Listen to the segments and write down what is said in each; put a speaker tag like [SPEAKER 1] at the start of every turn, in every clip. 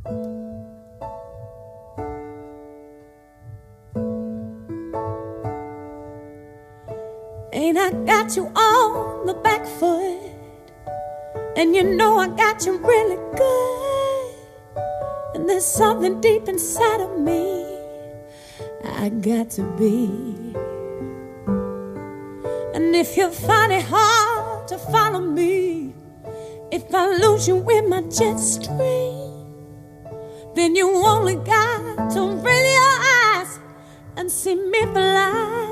[SPEAKER 1] Ain't I got you on the back foot? And you know I got you really good. And there's something deep inside of me I got to be. And if you find it hard to follow me, if I lose you in my jet stream, then you only got to raise your eyes and see me fly.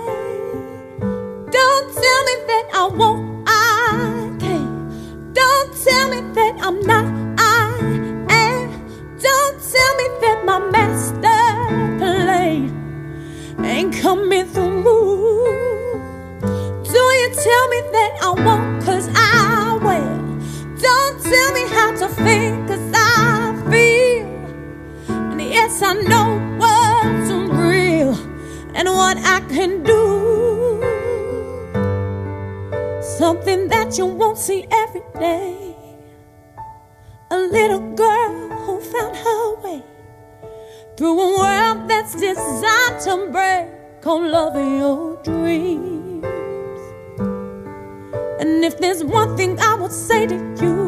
[SPEAKER 1] Don't tell me that I won't, I can't. Don't tell me that I'm not, I am. Don't tell me that my master plan ain't coming through. Do you tell me that I won't, 'cause I will. Don't tell me how to feel, 'cause I feel. And yes, I know what's real and what I can do. Something that you won't see every day. A little girl who found her way through a world that's designed to break on love of your dreams. And if there's one thing I would say to you,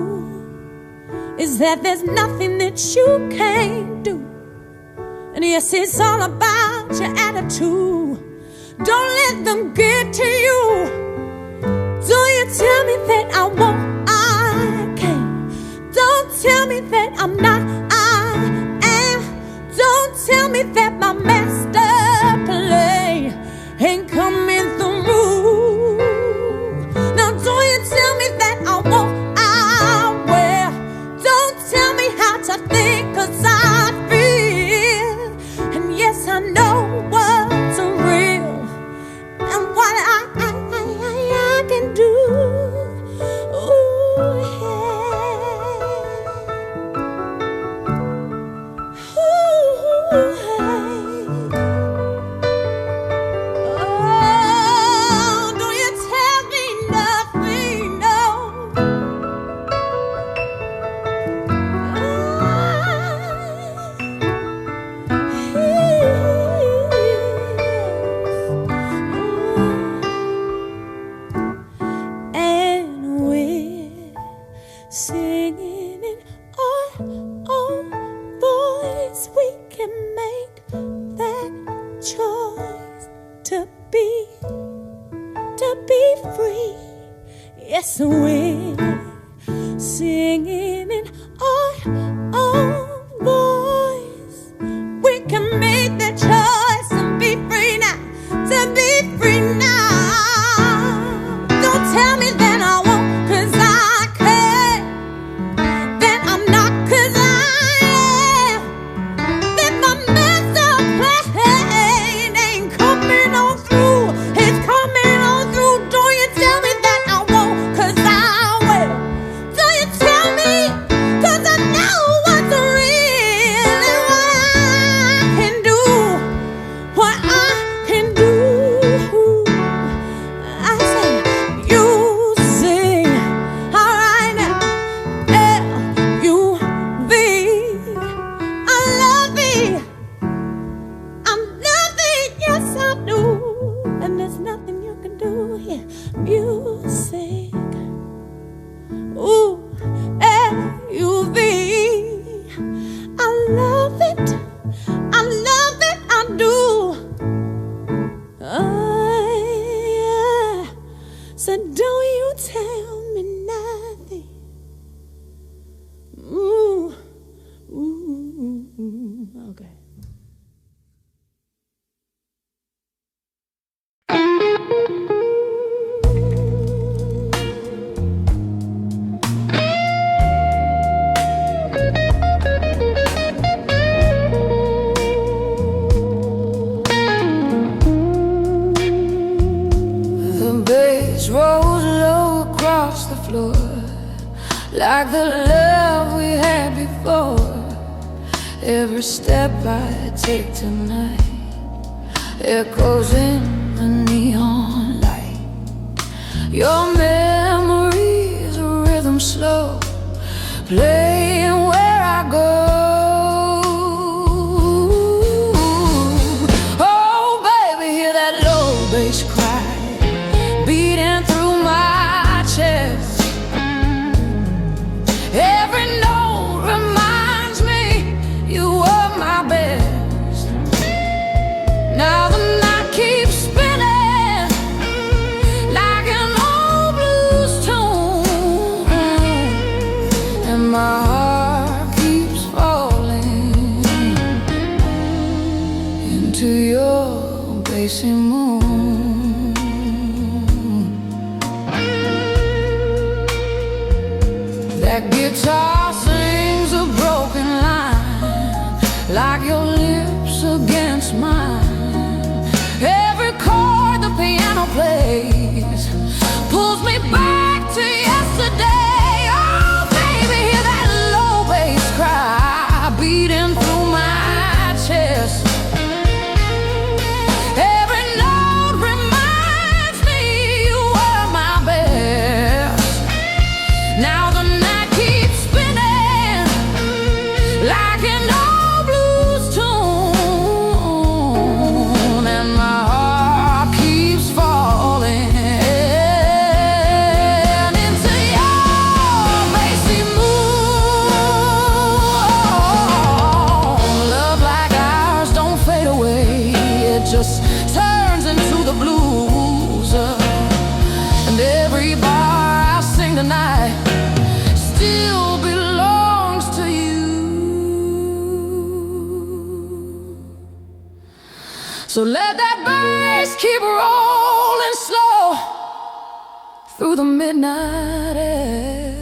[SPEAKER 1] is that there's nothing that you can't do. And yes, it's all about your attitude. Don't let them get to you. Do you tell me that I won't, I can't. Don't tell me that I'm not, I am. Don't tell me that my master plan ain't coming through. Now do you tell me that I won't, I will. Don't tell me how to think, 'cause I feel. And yes, I know what's real and what I can do. Ooh, yeah. Ooh, hey. Oh, don't you tell me nothing, no. Singing in our own voice, we can make that choice to be free. Yes, we're singing in our own voice. We can make that choice to be free now, to be free now. Don't tell me that I won't, 'cause
[SPEAKER 2] like the love we had before. Every step I take tonight echoes in the neon light. Your memory's a rhythm slow, playing where I go. bassy moon. That guitar sings a broken line, like your lips against mine. Every chord the piano plays pulls me back to yesterday. Oh baby, hear that low bass cry beating through my chest. Every note reminds me you were my best. Now the night keeps spinning like an old blues tune, and my heart keeps falling into your bassy moon. Love like ours don't fade away, it just turns into the blues. And every bar I sing tonight still belongs to you. So let that bass keep rolling slow through the midnight air,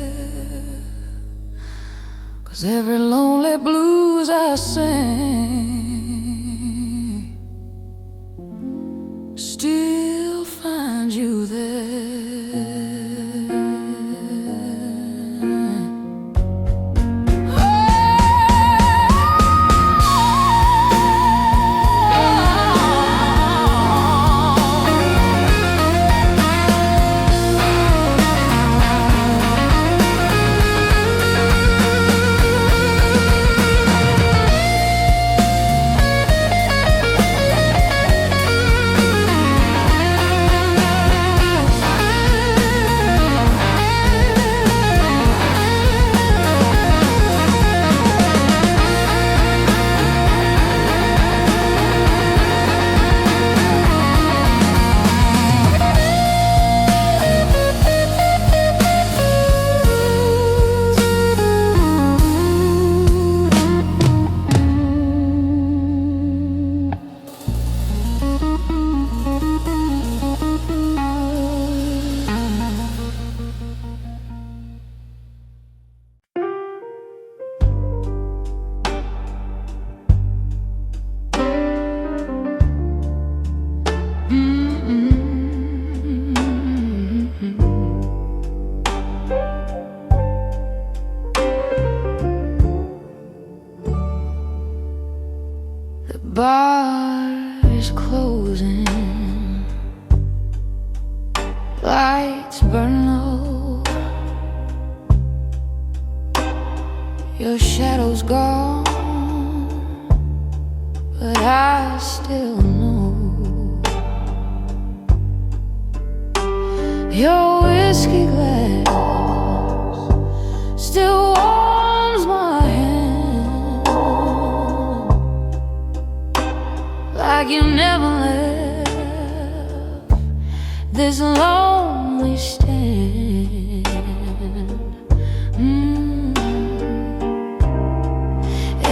[SPEAKER 2] 'cause every lonely blues I sing still finds you there. The bar is closing, lights burn low, your shadow's gone, but I still know your whiskey glass still warms my hand, like you never left this lonely stand.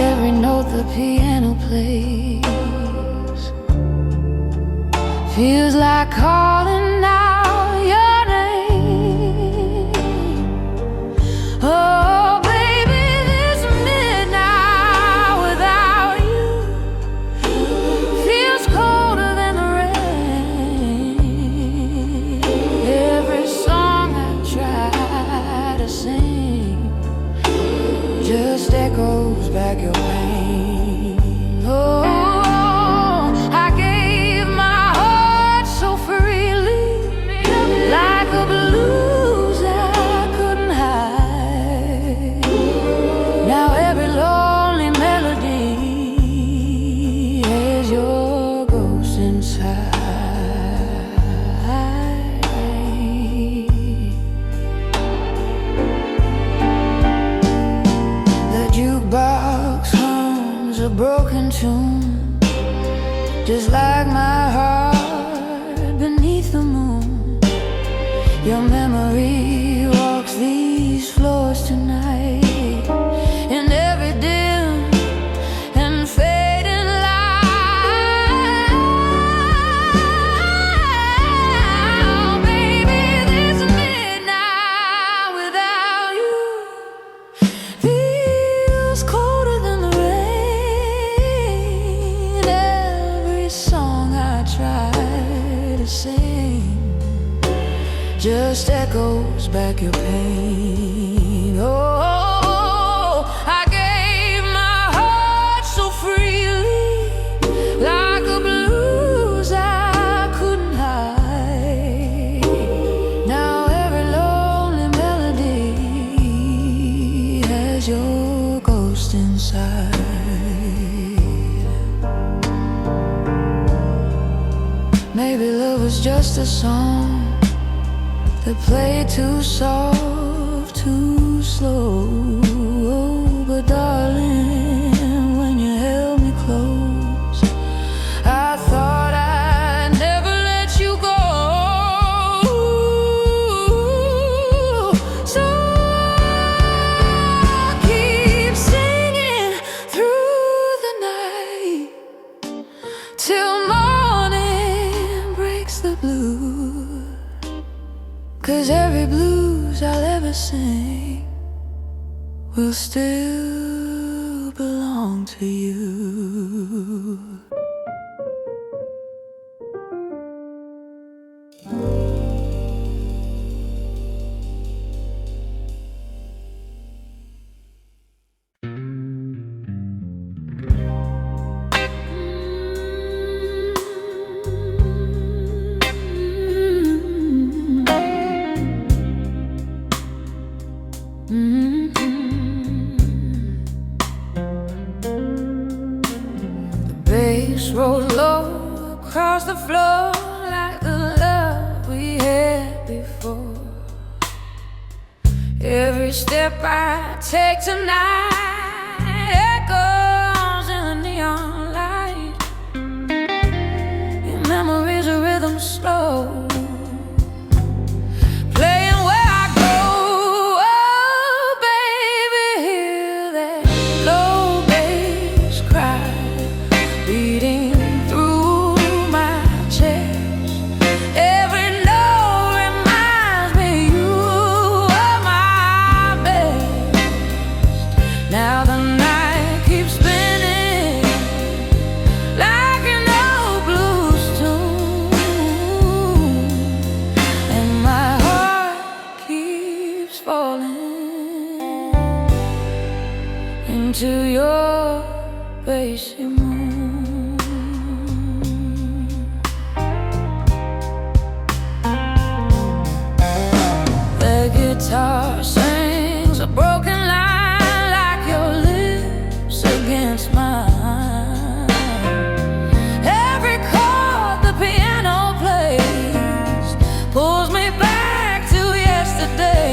[SPEAKER 2] Every note the piano plays feels like calling out your name. Oh baby, this midnight without you feels colder than the rain. Every song I try to sing just echoes back your pain. Oh, I gave my heart so freely, like a blues I couldn't hide. Now every lonely melody has your ghost inside. The jukebox hums a broken tune, just like my heart beneath the moon. Your memory walks these floors tonight, in every dim and fading light. just echoes back your pain. Oh, I gave my heart so freely, like a blues I couldn't hide. Now every lonely melody has your ghost inside. Maybe love was just a song that played too soft, too slow. Oh, but darling, when you held me close, I thought I'd never let you go. So I'll keep singing through the night till morning breaks the blues. 'Cause every blues I'll ever sing will still belong to you. Bass rolls low across the floor like the love we had before. Every step I take tonight echoes in the neon light. Your memory's a rhythm slow, playing where I go. Oh, baby, hear that low bass cry beating through my chest. Every note reminds me you are my best. Now the night keeps spinning like an old blues tune, and my heart keeps falling into your bassy moon. The guitar sings a broken line like your lips against mine. Every chord the piano plays pulls me back to yesterday.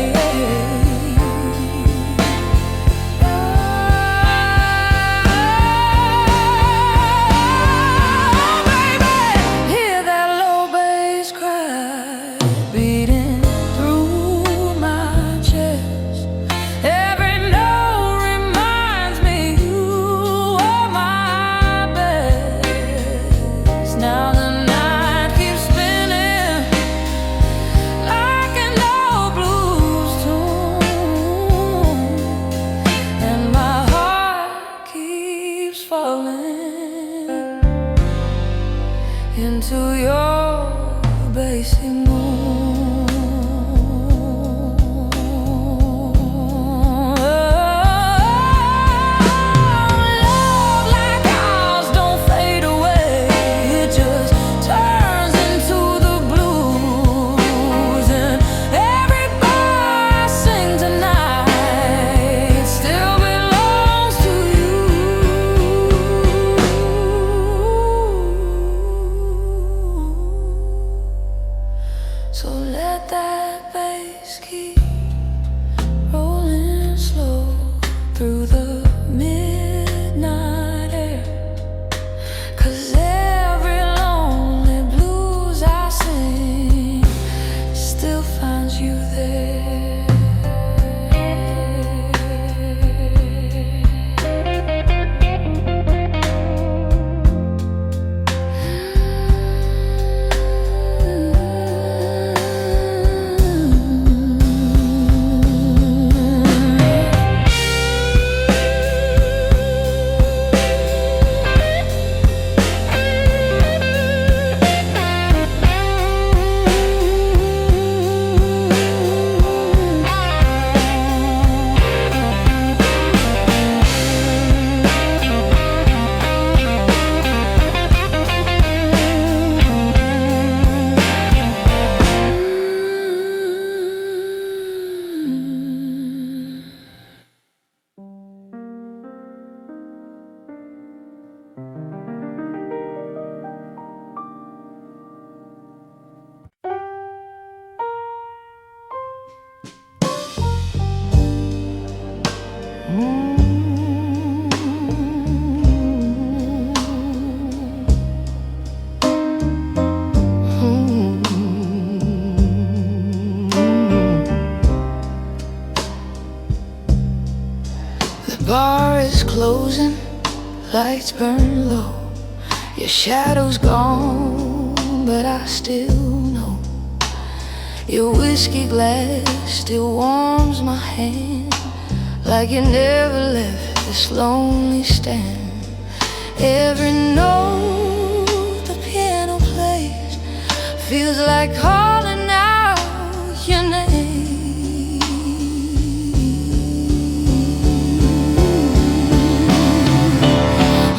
[SPEAKER 2] Into your bassy moon. Love like ours don't fade away. It just turns into the blues. And every bar I sing tonight still belongs to you. closing, lights burn low. Your shadow's gone, but I still know your whiskey glass still warms my hand, like you never left this lonely stand. Every note the piano plays feels like calling out your name.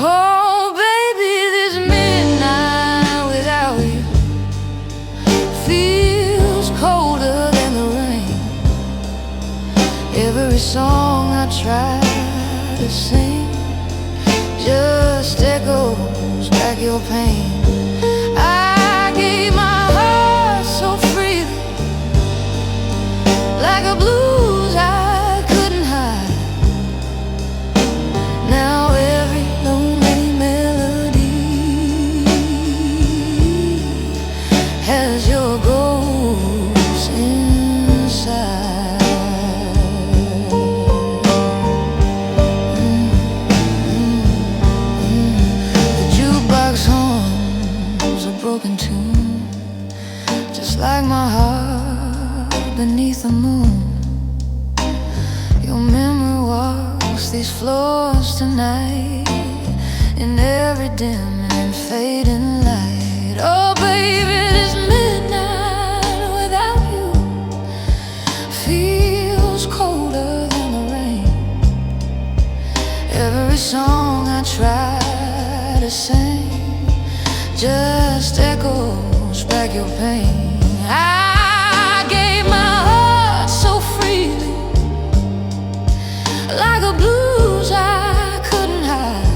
[SPEAKER 2] Oh baby, this midnight without you feels colder than the rain. Every song I try to sing just echoes back your pain. I gave my heart so freely, like a blues I couldn't hide. Now every lonely melody has your ghost inside. Broken tune, just like my heart beneath the moon. Your memory walks these floors tonight, in every dim and fading light. Oh baby, this midnight without you feels colder than the rain. Every song I try to sing just echoes back your pain. I gave my heart so freely, like a blues I couldn't hide.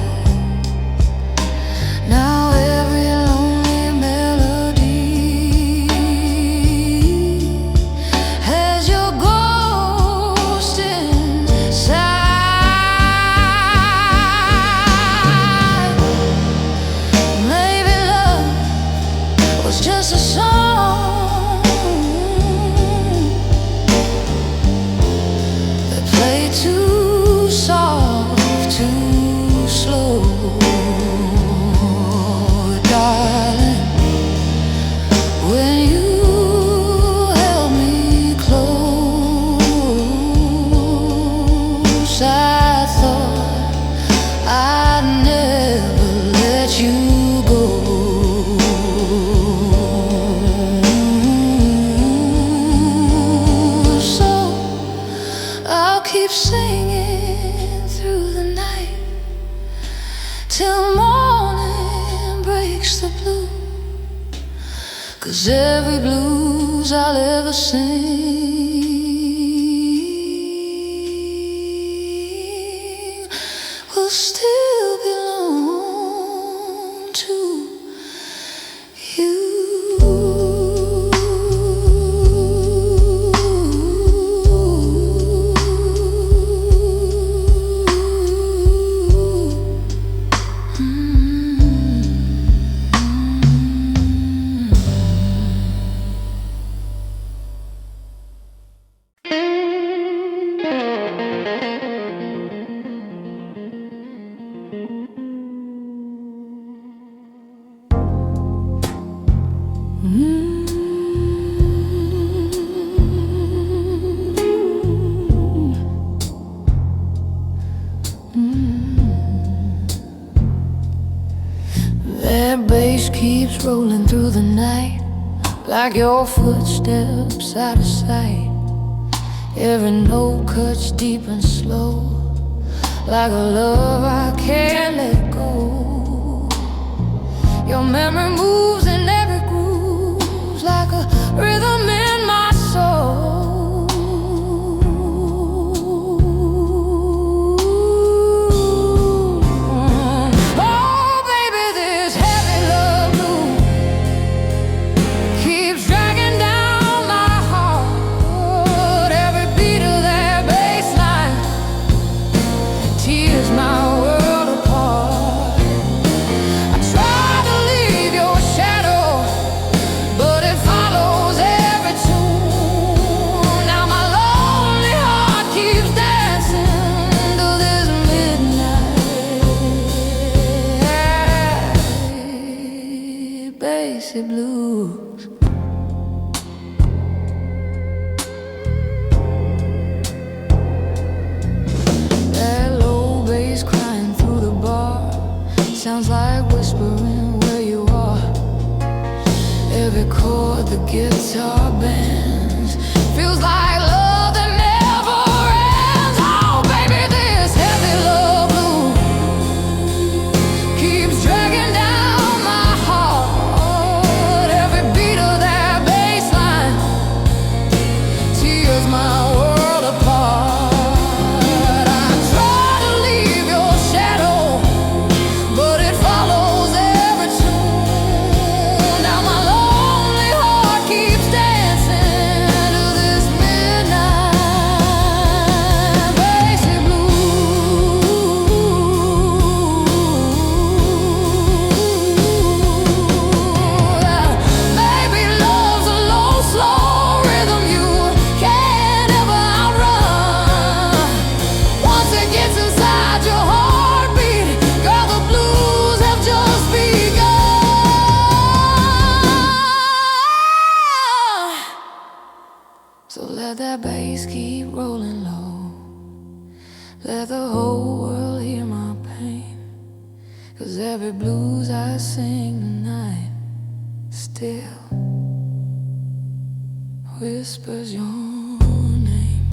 [SPEAKER 2] Now every lonely melody has your ghost inside. Just a song that played too soft, too slow. Darling, when you held me close, I thought I'd never let you go. Keep singing through the night till morning breaks the blue. 'Cause every blues I'll ever sing will still belong to you. That bass keeps rolling through the night, like your footsteps out of sight. Every note cuts deep and slow, like a love I can't let go. Your memory moves in every groove, like a rhythm in my soul. My world apart. I try to leave your basic blues. That low bass crying through the bar sounds like whispering where you are. Every chord the guitar bends feels like love that never ends. Oh baby, this heavy love blues keeps dragging down my heart. Every beat of that bass line tears my world apart. I try to leave your shadow, but it follows every tune. Now my lonely heart keeps dancing to this midnight basic blues. Baby, love's a low, slow rhythm you can't ever outrun. Once it gets inside your heartbeat, girl, the blues have just begun. So let that bass keep rolling low. Let the whole world hear my pain. 'Cause every blues I sing tonight still whispers your name.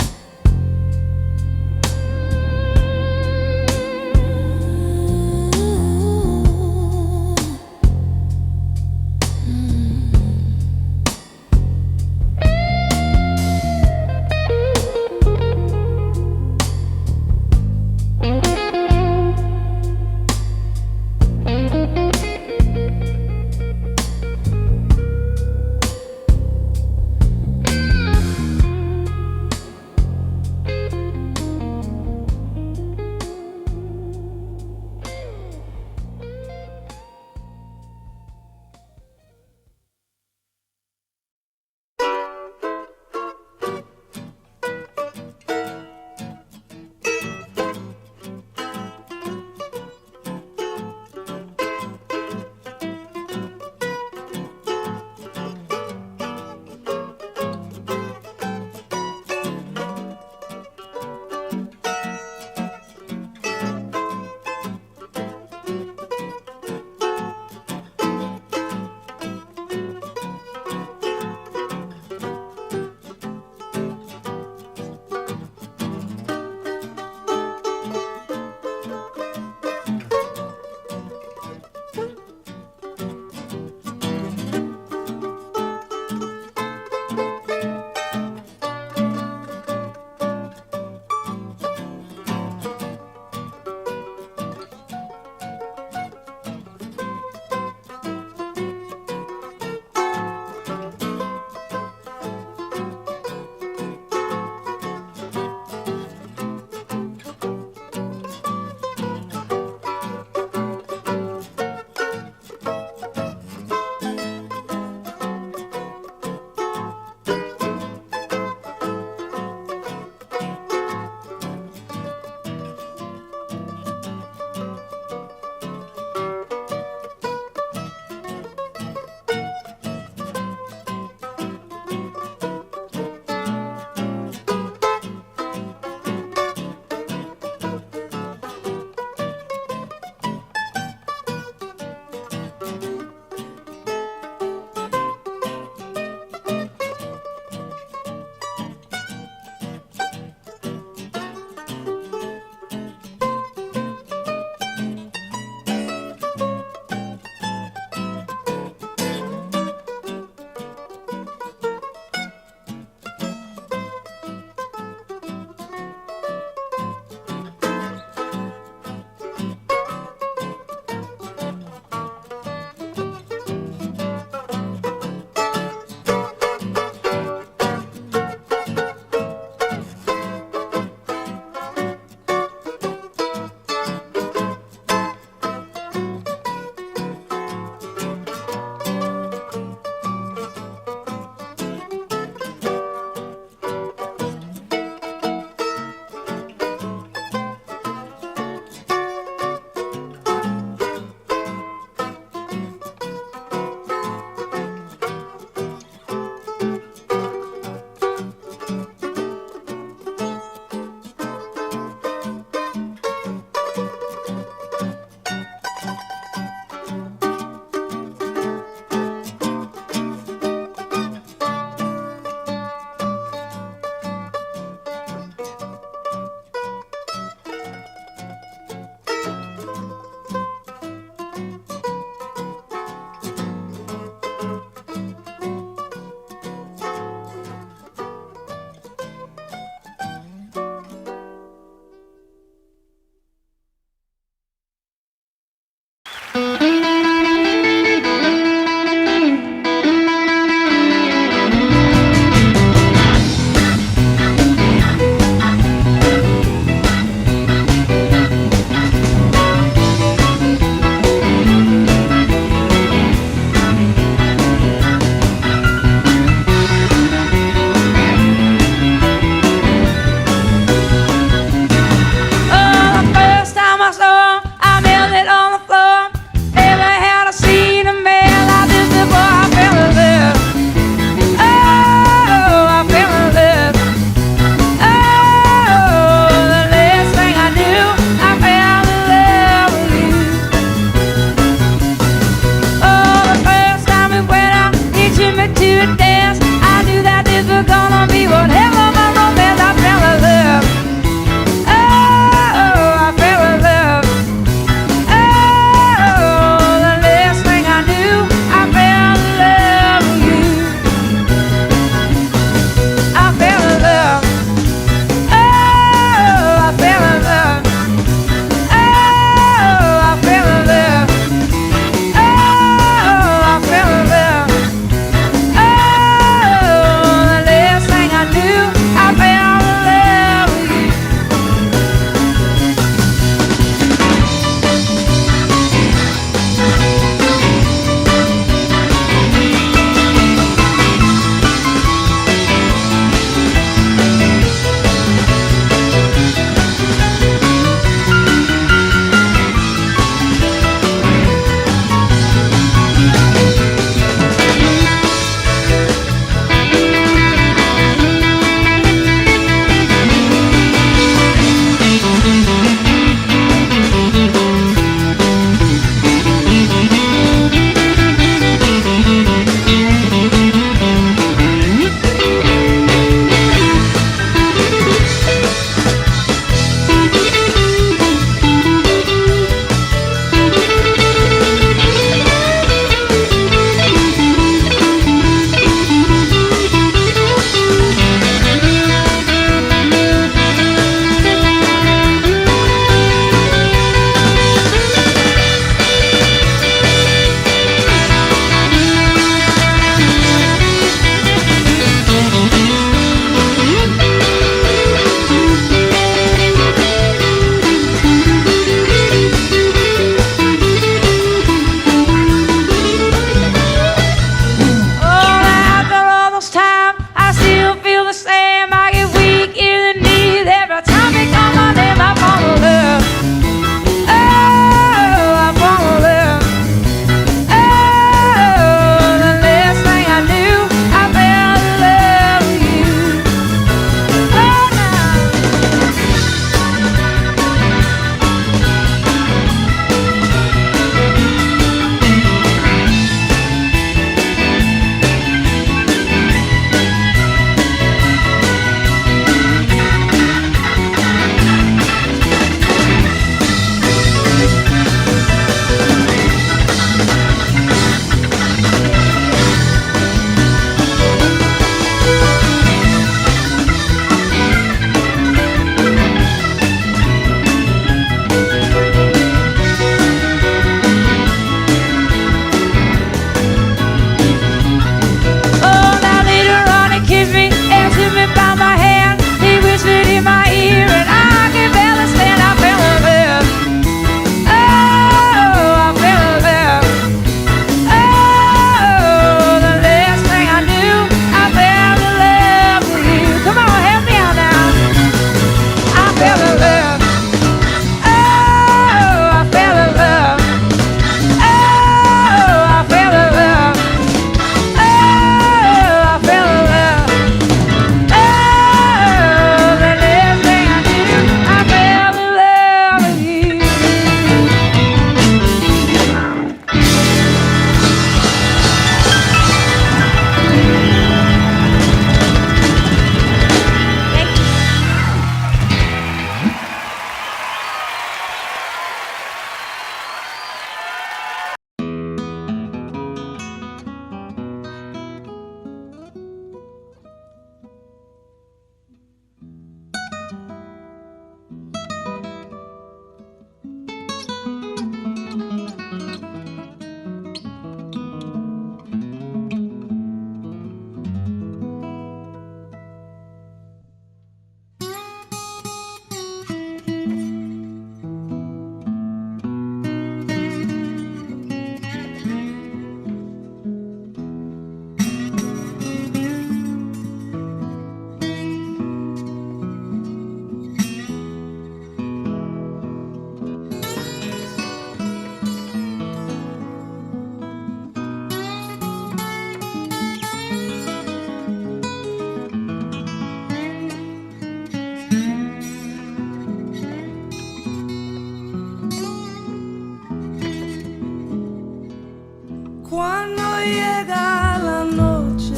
[SPEAKER 3] llega la noche,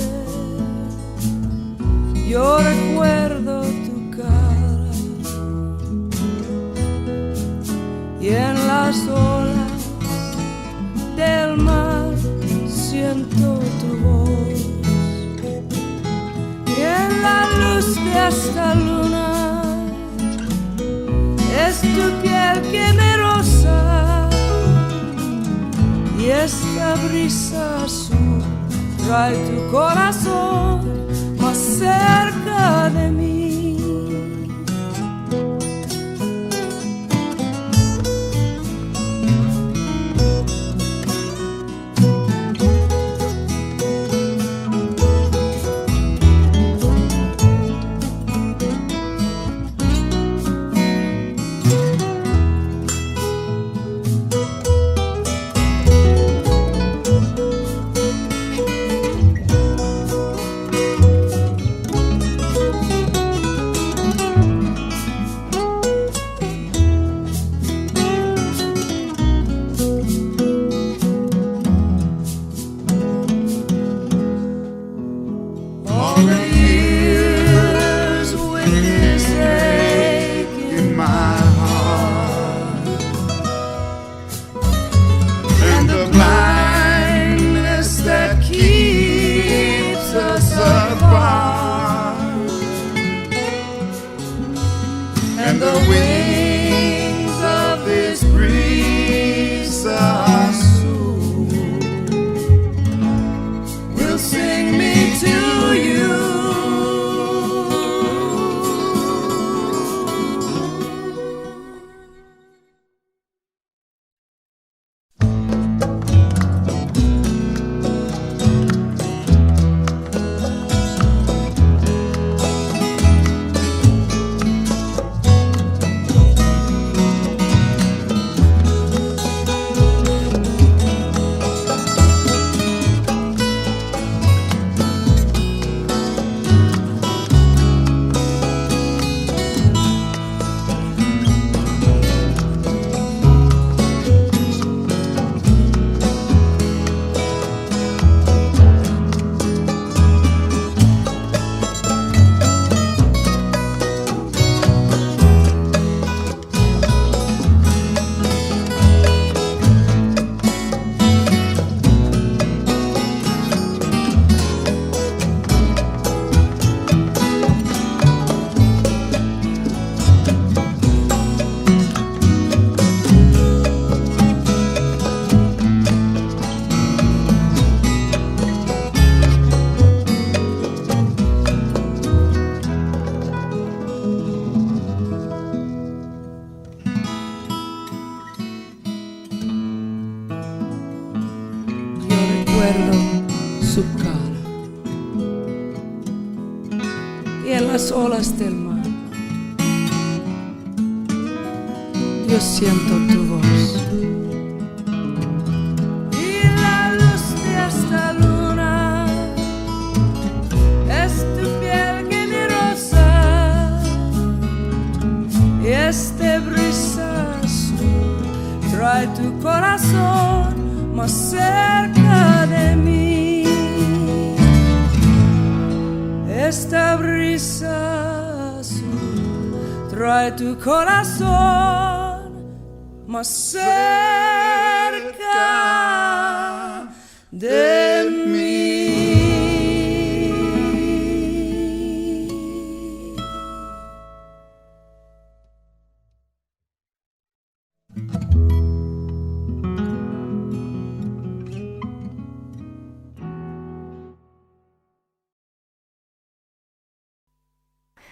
[SPEAKER 3] yo recuerdo tu cara y en las olas del mar siento tu voz y en la luz de esta luna es tu piel que me roza y esta brisa azul trae tu corazón más cerca de mí. Su cara y en las olas del mar yo siento tu voz y la luz de esta luna es tu piel que me roza y este brisa azul trae tu corazón más cerca de mí. Esta brisa azul trae tu corazón más cerca de mí.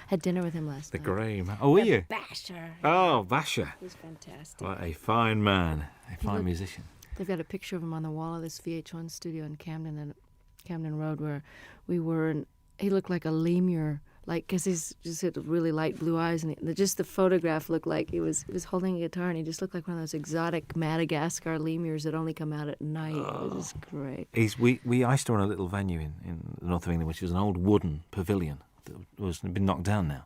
[SPEAKER 4] Had dinner with him last night.
[SPEAKER 5] The grey man. Oh, were you?
[SPEAKER 4] Basher.
[SPEAKER 5] Oh, Basher.
[SPEAKER 4] He's fantastic.
[SPEAKER 5] What a fine man. A fine musician.
[SPEAKER 4] They've got a picture of him on the wall of this VH1 studio in Camden Road where we were, and he looked like a lemur, like, because he's just had really light blue eyes, and just the photograph looked like he was holding a guitar, and he just looked like one of those exotic Madagascar lemurs that only come out at night. It was just great.
[SPEAKER 5] I used to run a little venue in the north of England, which was an old wooden pavilion that was been knocked down now,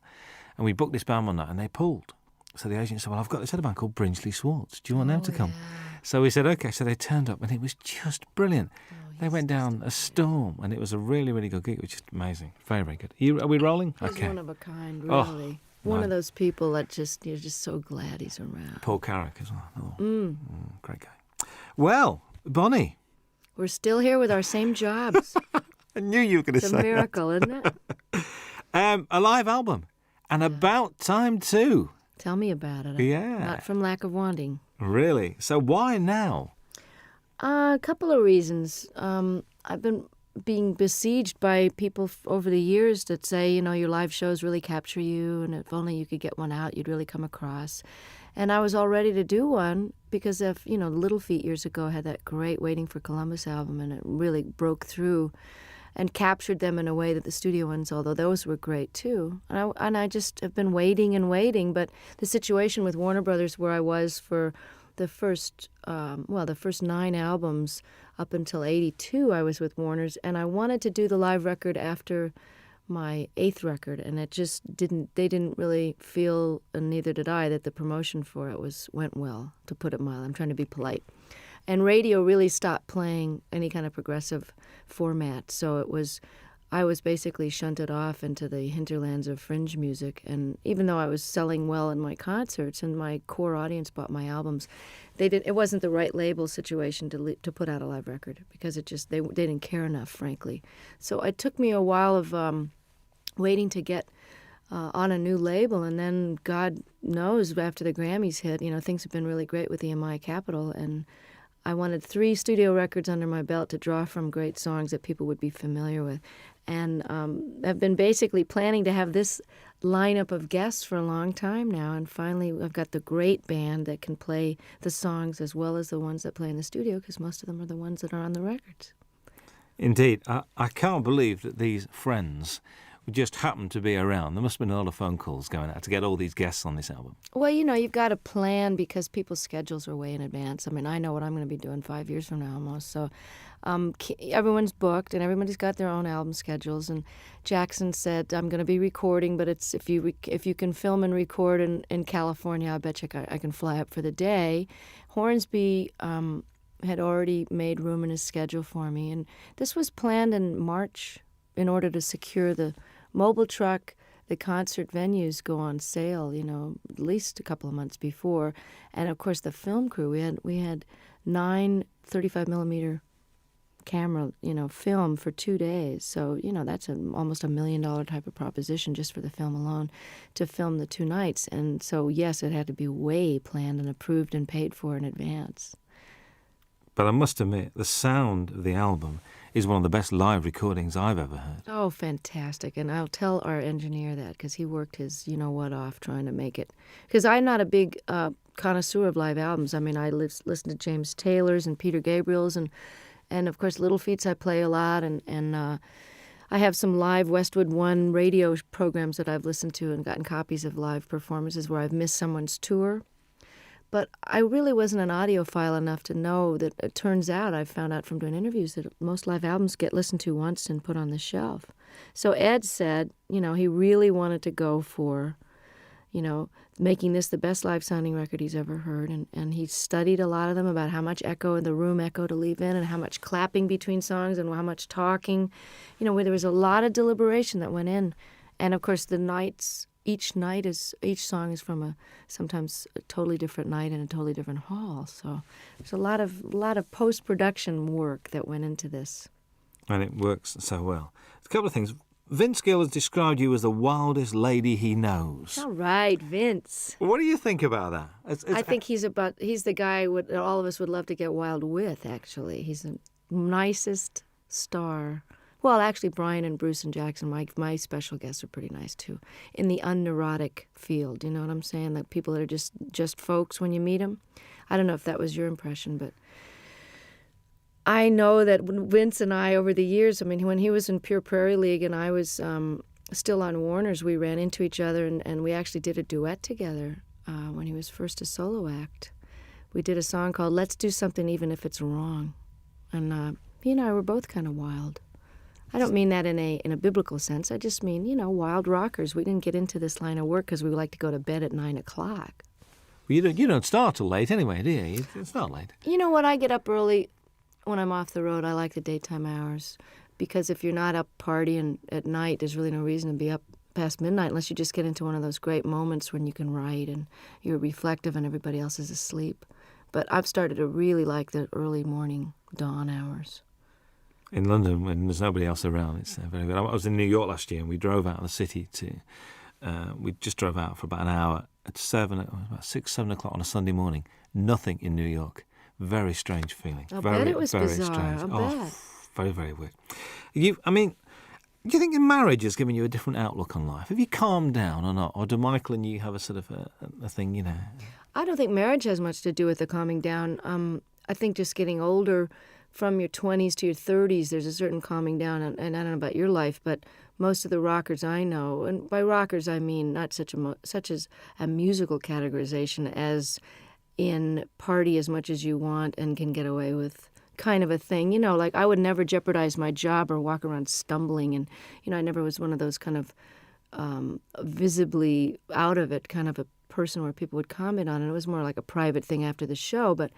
[SPEAKER 5] and we booked this band one night, and they pulled. So the agent said, "Well, I've got this other band called Brinsley Swartz. Do you want them to come?"
[SPEAKER 4] Yeah.
[SPEAKER 5] So we said, okay. So they turned up, and it was just brilliant.
[SPEAKER 4] Oh,
[SPEAKER 5] They went down a storm, and it was a really, really good gig. It was just amazing. Very, very good. Are we rolling?
[SPEAKER 4] He's
[SPEAKER 5] Okay.
[SPEAKER 4] one of a kind,
[SPEAKER 5] Oh,
[SPEAKER 4] really. One of those people that you're just so glad he's around.
[SPEAKER 5] Paul Carrick as well. Great guy. Well, Bonnie.
[SPEAKER 4] We're still here with our same jobs.
[SPEAKER 5] I knew you were going to
[SPEAKER 4] It's
[SPEAKER 5] say
[SPEAKER 4] a miracle, isn't it?
[SPEAKER 5] that. A live album. And about time too.
[SPEAKER 4] Tell me about it.
[SPEAKER 5] Yeah.
[SPEAKER 4] Not from lack of wanting.
[SPEAKER 5] Really? So why now?
[SPEAKER 4] A couple of reasons. I've been being besieged by people over the years that say, your live shows really capture you, and if only you could get one out, you'd really come across. And I was all ready to do one because of, Little Feat years ago had that great Waiting for Columbus album, and it really broke through and captured them in a way that the studio ones, although those were great too. And I just have been waiting and waiting, but the situation with Warner Brothers, where I was for the first 9 albums up until 82, I was with Warner's, and I wanted to do the live record after my 8th record, and it just they didn't really feel, and neither did I, that the promotion for it went well, to put it mild. I'm trying to be polite. And radio really stopped playing any kind of progressive format, so I was basically shunted off into the hinterlands of fringe music. And even though I was selling well in my concerts and my core audience bought my albums, it wasn't the right label situation to put out a live record, because they didn't care enough, frankly. So it took me a while of waiting to get on a new label, and then God knows, after the Grammys hit, things have been really great with EMI Capitol, and I wanted 3 studio records under my belt to draw from great songs that people would be familiar with. And I've been basically planning to have this lineup of guests for a long time now, and finally I've got the great band that can play the songs as well as the ones that play in the studio, because most of them are the ones that are on the records.
[SPEAKER 5] Indeed. I can't believe that these friends just happened to be around. There must have been a lot of phone calls going out to get all these guests on this album.
[SPEAKER 4] Well, you've got to plan, because people's schedules are way in advance. I mean, I know what I'm going to be doing 5 years from now almost. So everyone's booked, and everybody's got their own album schedules. And Jackson said, I'm going to be recording, but it's if you can film and record in California, I bet you I can fly up for the day. Hornsby had already made room in his schedule for me. And this was planned in March in order to secure the mobile truck. The concert venues go on sale, at least a couple of months before. And, of course, the film crew, we had 9 35-millimeter camera, film for 2 days. So, that's almost $1 million type of proposition just for the film alone, to film the 2 nights. And so, yes, it had to be way planned and approved and paid for in advance.
[SPEAKER 5] But I must admit, the sound of the album is one of the best live recordings I've ever heard.
[SPEAKER 4] Oh, fantastic. And I'll tell our engineer that, because he worked his you-know-what off trying to make it. Because I'm not a big connoisseur of live albums. I mean, I listen to James Taylor's and Peter Gabriel's, and of course, Little Feats I play a lot, and I have some live Westwood One radio programs that I've listened to and gotten copies of live performances where I've missed someone's tour. But I really wasn't an audiophile enough to know that it turns out, I found out from doing interviews, that most live albums get listened to once and put on the shelf. So Ed said, he really wanted to go for, making this the best live sounding record he's ever heard. And he studied a lot of them about how much echo in the room echo to leave in, and how much clapping between songs, and how much talking, where there was a lot of deliberation that went in. And of course each song is from sometimes a totally different night in a totally different hall. So there's a lot of post-production work that went into this.
[SPEAKER 5] And it works so well. A couple of things. Vince Gill has described you as the wildest lady he knows.
[SPEAKER 4] All right, Vince.
[SPEAKER 5] What do you think about that?
[SPEAKER 4] I think he's the guy all of us would love to get wild with, actually. He's the nicest star. Well, actually, Brian and Bruce and Jackson, my special guests, are pretty nice, too, in the unneurotic field. You know what I'm saying? Like people that are just folks when you meet them. I don't know if that was your impression, but I know that Vince and I, over the years, I mean, when he was in Pure Prairie League and I was still on Warner's, we ran into each other, and we actually did a duet together when he was first a solo act. We did a song called Let's Do Something Even If It's Wrong. And he and I were both kind of wild. I don't mean that in a biblical sense. I just mean, wild rockers. We didn't get into this line of work because we like to go to bed at 9 o'clock.
[SPEAKER 5] Well, you don't start till late anyway, do you? It's not late.
[SPEAKER 4] You know what? I get up early when I'm off the road. I like the daytime hours because if you're not up partying at night, there's really no reason to be up past midnight unless you just get into one of those great moments when you can write and you're reflective and everybody else is asleep. But I've started to really like the early morning dawn hours.
[SPEAKER 5] In London, when there's nobody else around, it's very good. I was in New York last year and we drove out of the city we just drove out for about an hour at about 6, 7 o'clock on a Sunday morning. Nothing in New York. Very strange feeling.
[SPEAKER 4] I
[SPEAKER 5] very,
[SPEAKER 4] bet it was
[SPEAKER 5] very
[SPEAKER 4] bizarre.
[SPEAKER 5] strange.
[SPEAKER 4] I bet.
[SPEAKER 5] Very, very weird. Do you think marriage has given you a different outlook on life? Have you calmed down or not? Or do Michael and you have a sort of a thing,
[SPEAKER 4] I don't think marriage has much to do with the calming down. I think just getting older from your 20s to your 30s, there's a certain calming down. And I don't know about your life, but most of the rockers I know, and by rockers I mean not such as a musical categorization as in party as much as you want and can get away with kind of a thing. Like I would never jeopardize my job or walk around stumbling. And, I never was one of those kind of visibly out of it kind of a person where people would comment on it. It was more like a private thing after the show. But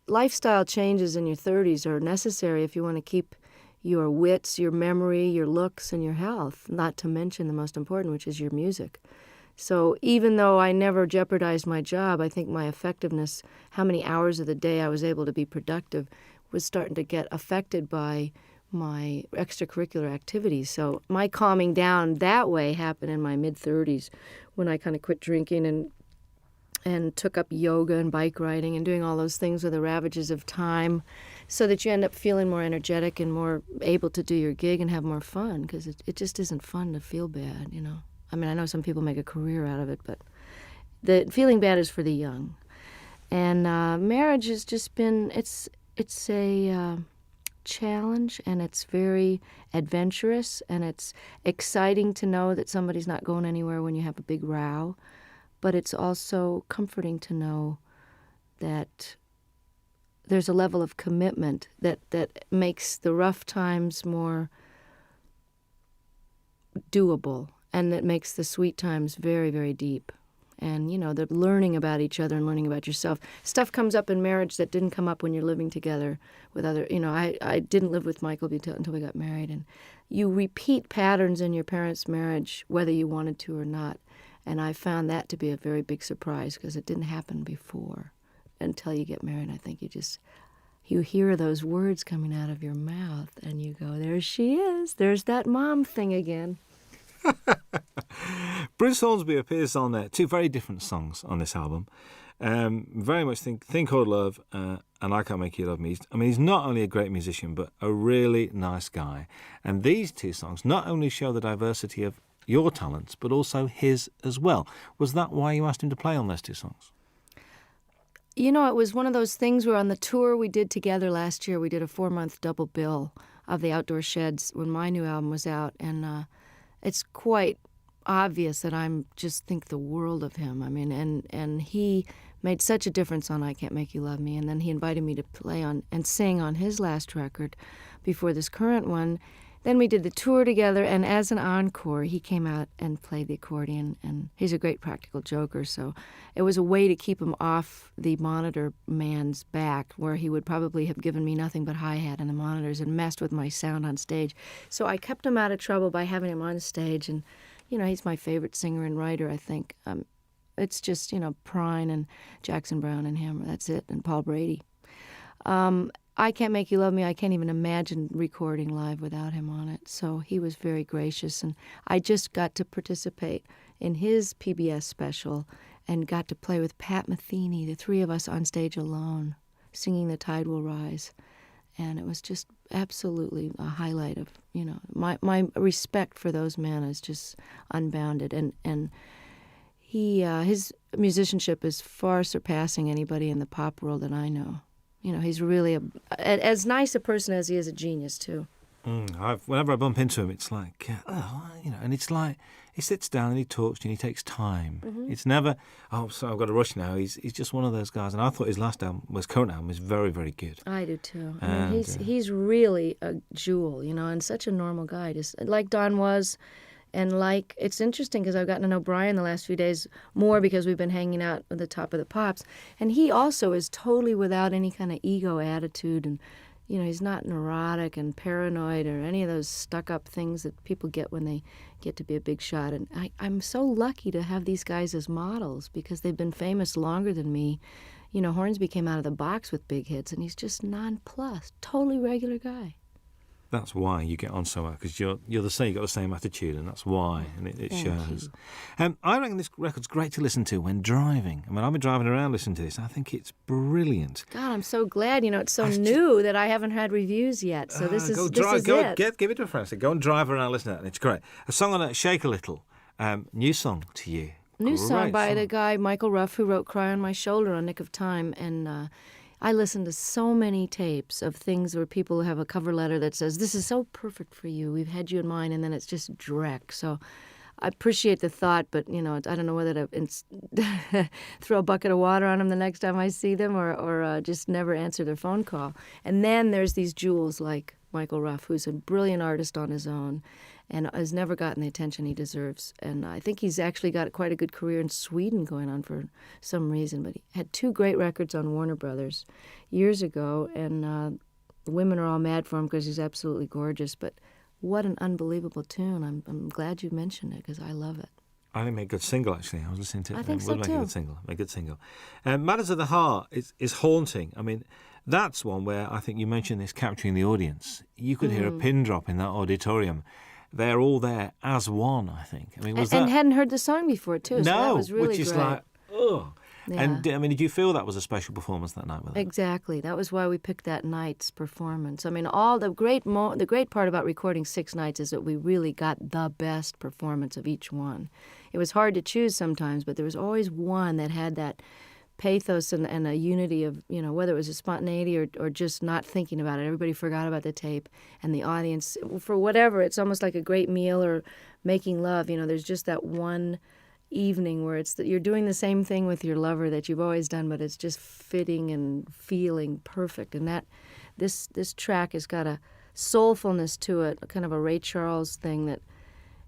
[SPEAKER 4] lifestyle changes in your 30s are necessary if you want to keep your wits, your memory, your looks, and your health, not to mention the most important, which is your music. So even though I never jeopardized my job, I think my effectiveness, how many hours of the day I was able to be productive, was starting to get affected by my extracurricular activities. So my calming down that way happened in my mid-30s when I kind of quit drinking and took up yoga and bike riding and doing all those things with the ravages of time so that you end up feeling more energetic and more able to do your gig and have more fun because it just isn't fun to feel bad, I mean, I know some people make a career out of it, but the feeling bad is for the young. And marriage has just been, it's a challenge, and it's very adventurous, and it's exciting to know that somebody's not going anywhere when you have a big row. But it's also comforting to know that there's a level of commitment that makes the rough times more doable, and that makes the sweet times very, very deep. And, the learning about each other and learning about yourself. Stuff comes up in marriage that didn't come up when you're living together with other, I didn't live with Michael until we got married. And you repeat patterns in your parents' marriage, whether you wanted to or not. And I found that to be a very big surprise because it didn't happen before until you get married. I think you hear those words coming out of your mouth and you go, there she is. There's that mom thing again.
[SPEAKER 5] Bruce Hornsby appears on 2 very different songs on this album. Very much Think Called Love and I Can't Make You Love Me. He's not only a great musician, but a really nice guy. And these 2 songs not only show the diversity of your talents, but also his as well. Was that why you asked him to play on those 2 songs?
[SPEAKER 4] It was one of those things where on the tour we did together last year, we did a 4-month double bill of the Outdoor Sheds when my new album was out. And it's quite obvious that I just think the world of him. And he made such a difference on I Can't Make You Love Me. And then he invited me to play on and sing on his last record before this current one. Then we did the tour together, and as an encore, he came out and played the accordion, and he's a great practical joker, so it was a way to keep him off the monitor man's back, where he would probably have given me nothing but hi-hat in the monitors and messed with my sound on stage. So I kept him out of trouble by having him on stage, and, he's my favorite singer and writer, I think. It's just, Prine and Jackson Browne and him, that's it, and Paul Brady. I Can't Make You Love Me, I can't even imagine recording live without him on it. So he was very gracious, and I just got to participate in his PBS special and got to play with Pat Metheny, the 3 of us on stage alone, singing The Tide Will Rise. And it was just absolutely a highlight of, my respect for those men is just unbounded. And his musicianship is far surpassing anybody in the pop world that I know. He's really as nice a person as he is a genius, too.
[SPEAKER 5] Whenever I bump into him, it's like, and it's like he sits down and he talks to you and he takes time. Mm-hmm. It's never, so I've got to rush now. He's just one of those guys. And I thought his current album was very, very good.
[SPEAKER 4] I do, too. He's really a jewel, and such a normal guy. Just like Don was, And like, it's interesting because I've gotten to know Brian the last few days more because we've been hanging out at the Top of the Pops. And he also is totally without any kind of ego attitude. And, you know, he's not neurotic and paranoid or any of those stuck-up things that people get when they get to be a big shot. And I'm so lucky to have these guys as models because they've been famous longer than me. You know, Hornsby came out of the box with big hits, and he's just nonplussed, totally regular guy.
[SPEAKER 5] That's why you get on so well, because you're the same. You've got the same attitude, and that's why, and it shows. I reckon this record's great to listen to when driving. I mean, I've been driving around listening to this. I think it's brilliant.
[SPEAKER 4] God, I'm so glad. You know, it's so new that I haven't had reviews yet. So this is it.
[SPEAKER 5] Give it to a friend. So go and drive around, listen to it, and it's great. A song on it, Shake a Little. New song to you.
[SPEAKER 4] New song by the guy Michael Ruff, who wrote "Cry on My Shoulder" on Nick of Time, and. I listen to so many tapes of things where people have a cover letter that says, "This is so perfect for you. We've had you in mind," and then it's just dreck. So I appreciate the thought, but, you know, I don't know whether to throw a bucket of water on them the next time I see them or just never answer their phone call. And then there's these jewels like Michael Ruff, who's a brilliant artist on his own and has never gotten the attention he deserves. And I think he's actually got quite a good career in Sweden going on for some reason. But he had 2 great records on Warner Brothers years ago, and the women are all mad for him because he's absolutely gorgeous. But what an unbelievable tune. I'm glad you mentioned it because I love it.
[SPEAKER 5] I think it made a good single, actually. I was listening to it.
[SPEAKER 4] I think so,
[SPEAKER 5] would make a good single. Matters of the Heart is haunting. I mean, that's one where I think you mentioned this capturing the audience. You could hear a pin drop in that auditorium. They're all there as one, I think. I mean,
[SPEAKER 4] and hadn't heard the song before, too. So that was really
[SPEAKER 5] which is
[SPEAKER 4] great.
[SPEAKER 5] like, oh.
[SPEAKER 4] Yeah.
[SPEAKER 5] And, I mean, did you feel that was a special performance that night with them?
[SPEAKER 4] Exactly. That was why we picked that night's performance. I mean, all the great part about recording 6 nights is that we really got the best performance of each one. It was hard to choose sometimes, but there was always one that had that pathos and a unity of, you know, whether it was a spontaneity or just not thinking about it. Everybody forgot about the tape, and the audience, for whatever, it's almost like a great meal or making love. You know, there's just that one evening where it's that you're doing the same thing with your lover that you've always done, but it's just fitting and feeling perfect. And that this track has got a soulfulness to it, kind of a Ray Charles thing that,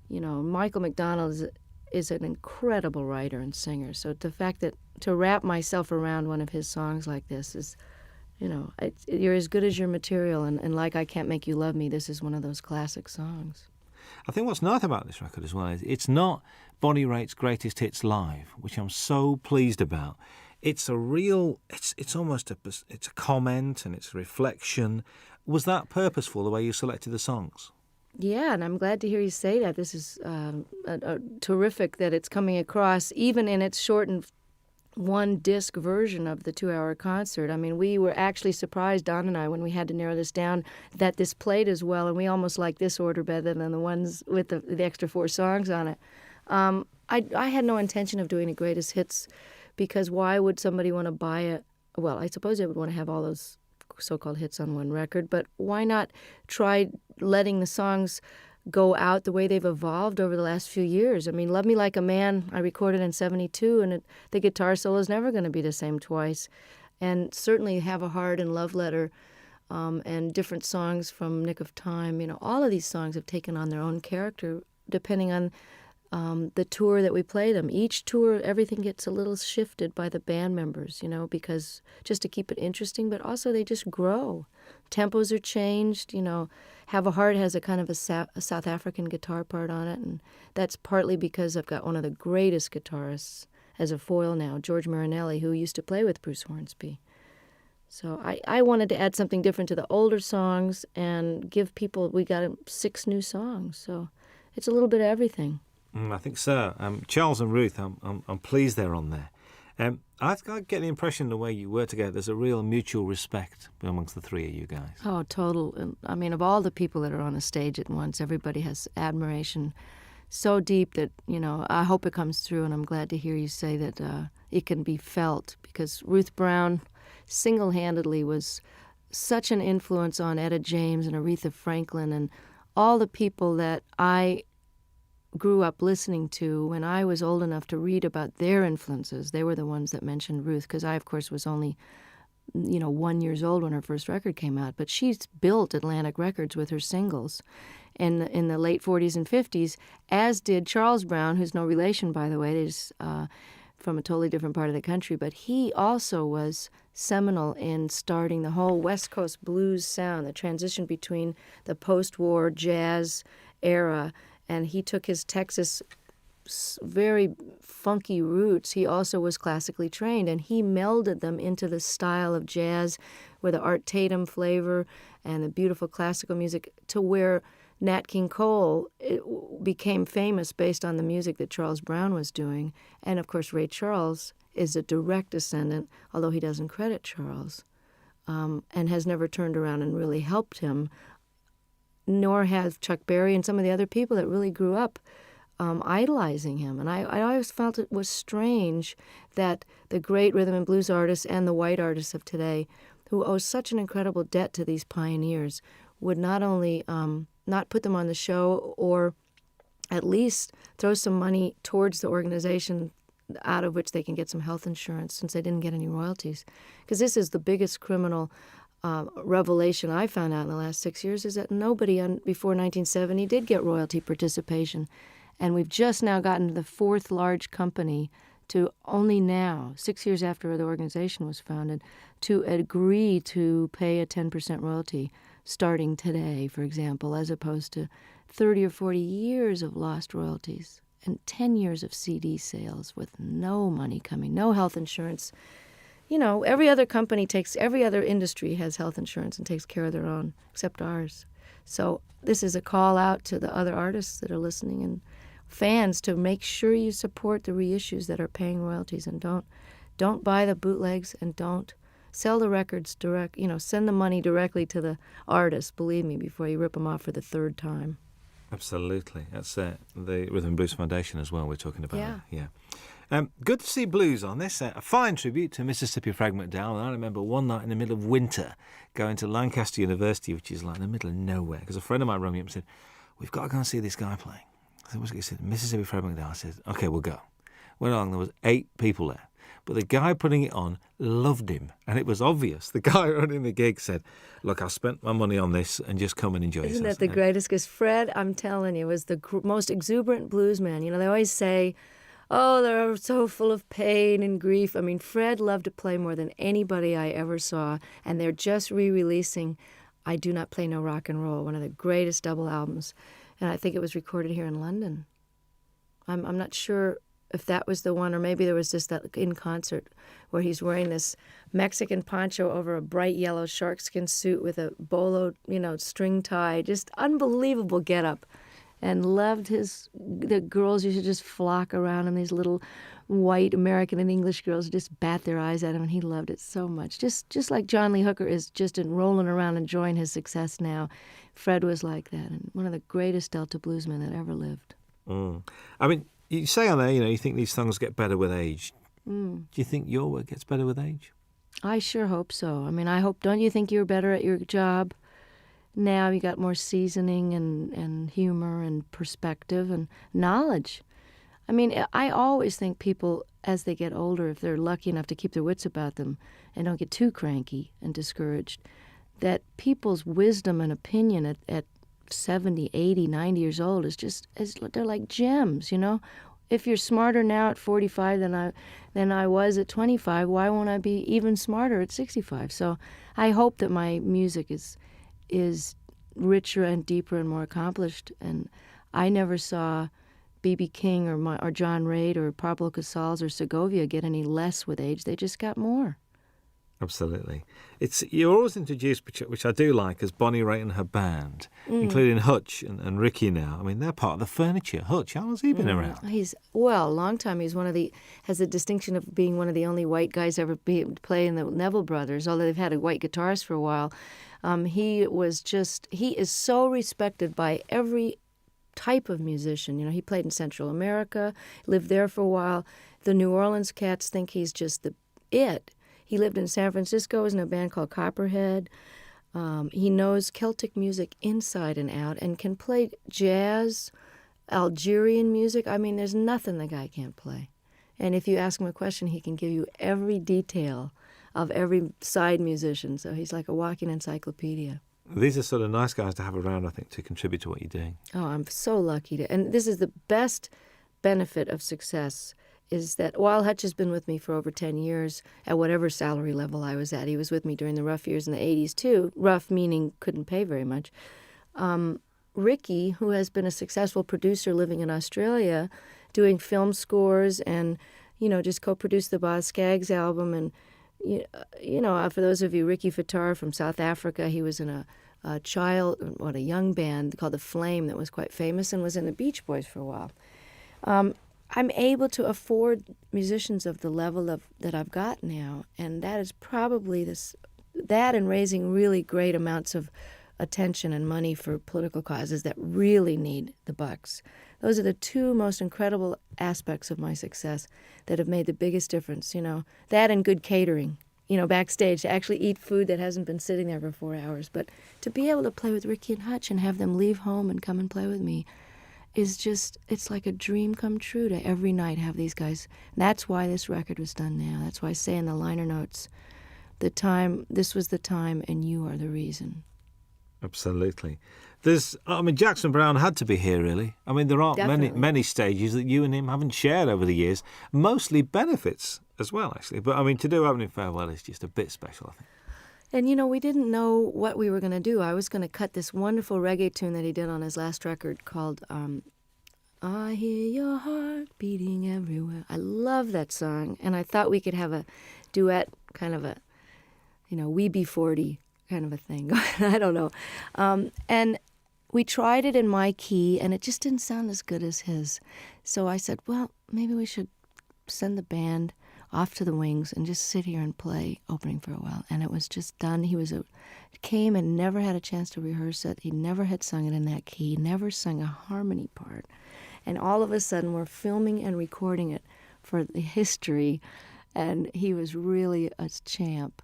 [SPEAKER 4] you know, Michael McDonald is an incredible writer and singer. So the fact that to wrap myself around one of his songs like this is, you know, you're as good as your material, and like I Can't Make You Love Me, this is one of those classic songs.
[SPEAKER 5] I think what's nice about this record as well is it's not Bonnie Raitt's greatest hits live, which I'm so pleased about. It's a real, it's almost it's a comment and it's a reflection. Was that purposeful, the way you selected the songs?
[SPEAKER 4] Yeah, and I'm glad to hear you say that. This is terrific that it's coming across, even in its shortened 1-disc version of the 2-hour concert. I mean, we were actually surprised, Don and I, when we had to narrow this down, that this played as well, and we almost like this order better than the ones with the extra 4 songs on it. I had no intention of doing a greatest hits because why would somebody want to buy it? Well, I suppose they would want to have all those so-called hits on one record, but why not try letting the songs go out the way they've evolved over the last few years? I mean, Love Me Like a Man, I recorded in 72, and the guitar solo is never going to be the same twice. And certainly Have a Heart and Love Letter and different songs from Nick of Time, you know, all of these songs have taken on their own character depending on the tour that we play them. Each tour, everything gets a little shifted by the band members, you know, because just to keep it interesting, but also they just grow. Tempos are changed, you know. Have a Heart has a kind of a South African guitar part on it, and that's partly because I've got one of the greatest guitarists as a foil now, George Marinelli, who used to play with Bruce Hornsby. So I wanted to add something different to the older songs and give people, we got 6 new songs, so it's a little bit of everything.
[SPEAKER 5] I think so. Charles and Ruth, I'm pleased they're on there. I get the impression the way you were together, there's a real mutual respect amongst the 3 of you guys.
[SPEAKER 4] Oh, total. I mean, of all the people that are on a stage at once, everybody has admiration so deep that, you know, I hope it comes through, and I'm glad to hear you say that it can be felt, because Ruth Brown single-handedly was such an influence on Etta James and Aretha Franklin and all the people that I grew up listening to when I was old enough to read about their influences. They were the ones that mentioned Ruth, because I, of course, was only, 1 year old when her first record came out. But she's built Atlantic Records with her singles. in the late 40s and 50s, as did Charles Brown, who's no relation, by the way. He's from a totally different part of the country, but he also was seminal in starting the whole West Coast blues sound, the transition between the post-war jazz era, and he took his Texas very funky roots. He also was classically trained, and he melded them into the style of jazz with the Art Tatum flavor and the beautiful classical music, to where Nat King Cole became famous based on the music that Charles Brown was doing. And, of course, Ray Charles is a direct descendant, although he doesn't credit Charles, and has never turned around and really helped him, nor have Chuck Berry and some of the other people that really grew up idolizing him. And I always felt it was strange that the great rhythm and blues artists and the white artists of today, who owe such an incredible debt to these pioneers, would not only not put them on the show, or at least throw some money towards the organization out of which they can get some health insurance, since they didn't get any royalties. Because this is the biggest criminal revelation I found out in the last 6 years, is that nobody before 1970 did get royalty participation. And we've just now gotten to the fourth large company to only now, 6 years after the organization was founded, to agree to pay a 10% royalty starting today, for example, as opposed to 30 or 40 years of lost royalties and 10 years of CD sales with no money coming, no health insurance. You know, every other industry has health insurance and takes care of their own, except ours. So this is a call out to the other artists that are listening and fans to make sure you support the reissues that are paying royalties, and don't buy the bootlegs, and don't sell the records direct. Send the money directly to the artist, believe me, before you rip them off for the third time.
[SPEAKER 5] Absolutely. That's the Rhythm and Blues Foundation as well we're talking about.
[SPEAKER 4] Yeah.
[SPEAKER 5] Good to see blues on this. A fine tribute to Mississippi Frag McDowell. And I remember one night in the middle of winter going to Lancaster University, which is like in the middle of nowhere, because a friend of mine rang me up and said, "We've got to go and see this guy playing." I said, "What's he said?" "Mississippi Frag McDowell." I said, "Okay, we'll go." Went along, there was 8 people there. But the guy putting it on loved him, and it was obvious. The guy running the gig said, "Look, I spent my money on this, and just come and enjoy yourself."
[SPEAKER 4] Isn't that the greatest? Because Fred, I'm telling you, was the most exuberant blues man. They always say, oh, they're so full of pain and grief. I mean, Fred loved to play more than anybody I ever saw, and they're just re-releasing I Do Not Play No Rock and Roll, one of the greatest double albums, and I think it was recorded here in London. I'm not sure if that was the one, or maybe there was just that in concert where he's wearing this Mexican poncho over a bright yellow sharkskin suit with a bolo, string tie, just unbelievable getup, and loved the girls used to just flock around him, these little white American and English girls just bat their eyes at him, and he loved it so much. Just like John Lee Hooker is just rolling around enjoying his success now, Fred was like that, and one of the greatest Delta bluesmen that ever lived.
[SPEAKER 5] I mean, you say on there, you think these songs get better with age. Do you think your work gets better with age?
[SPEAKER 4] I sure hope so. I mean, don't you think you're better at your job now? You got more seasoning and humor and perspective and knowledge. I mean, I always think people, as they get older, if they're lucky enough to keep their wits about them and don't get too cranky and discouraged, that people's wisdom and opinion at 70, 80, 90 years old they're like gems, If you're smarter now at 45 than I was at 25, why won't I be even smarter at 65? So I hope that my music is richer and deeper and more accomplished. And I never saw B.B. King or John Reid or Pablo Casals or Segovia get any less with age. They just got more.
[SPEAKER 5] Absolutely. You're always introduced, which I do like, as Bonnie Raitt and her band, including Hutch and Ricky now. I mean, they're part of the furniture. Hutch, how has he been around?
[SPEAKER 4] He's a long time. He's has the distinction of being one of the only white guys ever play in the Neville Brothers, although they've had a white guitarist for a while. He is so respected by every type of musician. He played in Central America, lived there for a while. The New Orleans cats think he's just it. He lived in San Francisco, was in a band called Copperhead. He knows Celtic music inside and out and can play jazz, Algerian music. I mean, there's nothing the guy can't play. And if you ask him a question, he can give you every detail of every side musician. So he's like a walking encyclopedia.
[SPEAKER 5] These are sort of nice guys to have around, I think, to contribute to what you're doing.
[SPEAKER 4] Oh, I'm so lucky to. And this is the best benefit of success is that while Hutch has been with me for over 10 years at whatever salary level I was at, he was with me during the rough years in the 80s too, rough meaning couldn't pay very much. Ricky, who has been a successful producer living in Australia, doing film scores and, just co-produced the Boz Scaggs album. And, for those of you, Ricky Fattar from South Africa, he was in a young band called The Flame that was quite famous and was in the Beach Boys for a while. I'm able to afford musicians of the level that I've got now, and that is probably that and raising really great amounts of attention and money for political causes that really need the bucks. Those are the two most incredible aspects of my success that have made the biggest difference, that and good catering, backstage, to actually eat food that hasn't been sitting there for 4 hours. But to be able to play with Ricky and Hutch and have them leave home and come and play with me is just, it's like a dream come true to every night have these guys. And that's why this record was done now. That's why I say in the liner notes, this was the time and you are the reason.
[SPEAKER 5] Absolutely. Jackson Browne had to be here, really. There aren't many stages that you and him haven't shared over the years. Mostly benefits as well, actually. But, to do Opening Farewell is just a bit special, I think.
[SPEAKER 4] And, we didn't know what we were going to do. I was going to cut this wonderful reggae tune that he did on his last record called I Hear Your Heart Beating Everywhere. I love that song. And I thought we could have a duet, kind of a, We Be 40 kind of a thing. I don't know. And we tried it in my key, and it just didn't sound as good as his. So I said, well, maybe we should send the band off to the wings and just sit here and play Opening Farewell. And it was just done. He came and never had a chance to rehearse it. He never had sung it in that key, never sung a harmony part. And all of a sudden, we're filming and recording it for the history, and he was really a champ.